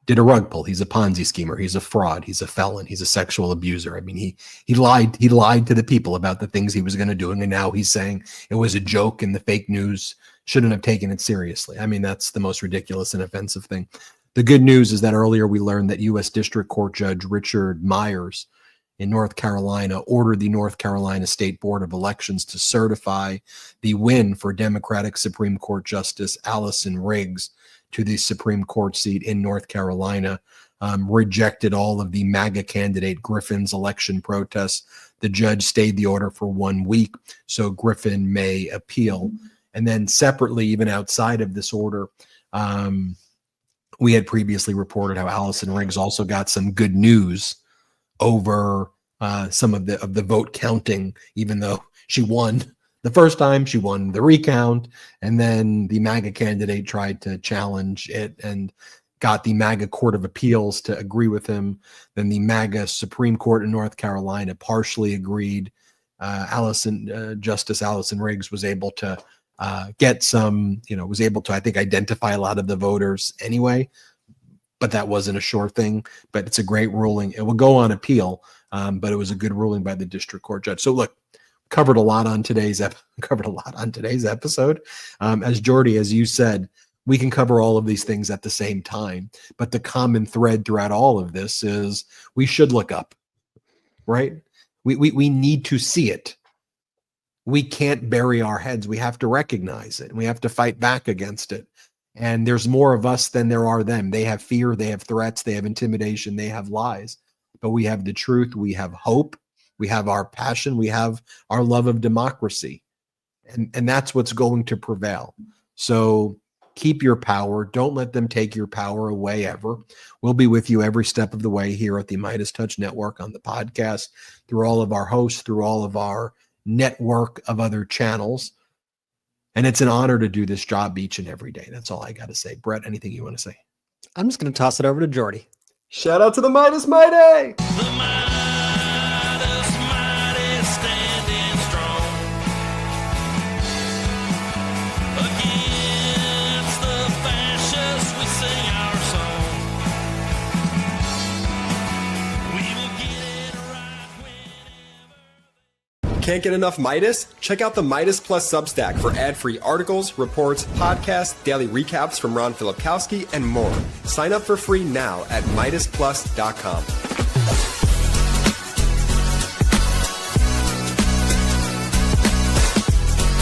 did a rug pull. He's a Ponzi schemer. He's a fraud. He's a felon. He's a sexual abuser. I mean, he lied. He lied to the people about the things he was going to do, and now he's saying it was a joke and the fake news shouldn't have taken it seriously. I mean, that's the most ridiculous and offensive thing. The good news is that earlier we learned that U.S. District Court Judge Richard Myers in North Carolina ordered the North Carolina State Board of Elections to certify the win for Democratic Supreme Court Justice Allison Riggs to the Supreme Court seat in North Carolina, rejected all of the MAGA candidate Griffin's election protests. The judge stayed the order for 1 week, so Griffin may appeal. And then separately, even outside of this order, we had previously reported how Allison Riggs also got some good news over some of the vote counting, even though she won the first time. She won the recount, and then the MAGA candidate tried to challenge it and got the MAGA Court of Appeals to agree with him. Then the MAGA Supreme Court in North Carolina partially agreed. Justice Allison Riggs was able to get some, was able to, I think, identify a lot of the voters anyway, but that wasn't a sure thing. But it's a great ruling. It will go on appeal, but it was a good ruling by the district court judge. So look, covered a lot on today's episode. As Jordy, as you said, We can cover all of these things at the same time, but the common thread throughout all of this is we should look up, right? We need to see it. We can't bury our heads. We have to recognize it, and we have to fight back against it. And there's more of us than there are them. They have fear, they have threats, they have intimidation, they have lies. But we have the truth, we have hope, we have our passion, we have our love of democracy. And that's what's going to prevail. So keep your power. Don't let them take your power away ever. We'll be with you every step of the way here at the MeidasTouch Network, on the podcast, through all of our hosts, through all of our network of other channels. And it's an honor to do this job each and every day. That's all I got to say. Brett, anything you want to say? I'm just going to toss it over to Jordy. Shout out to the Midas Mighty! Can't get enough Midas? Check out the Midas Plus Substack for ad-free articles, reports, podcasts, daily recaps from Ron Filipkowski, and more. Sign up for free now at MeidasPlus.com.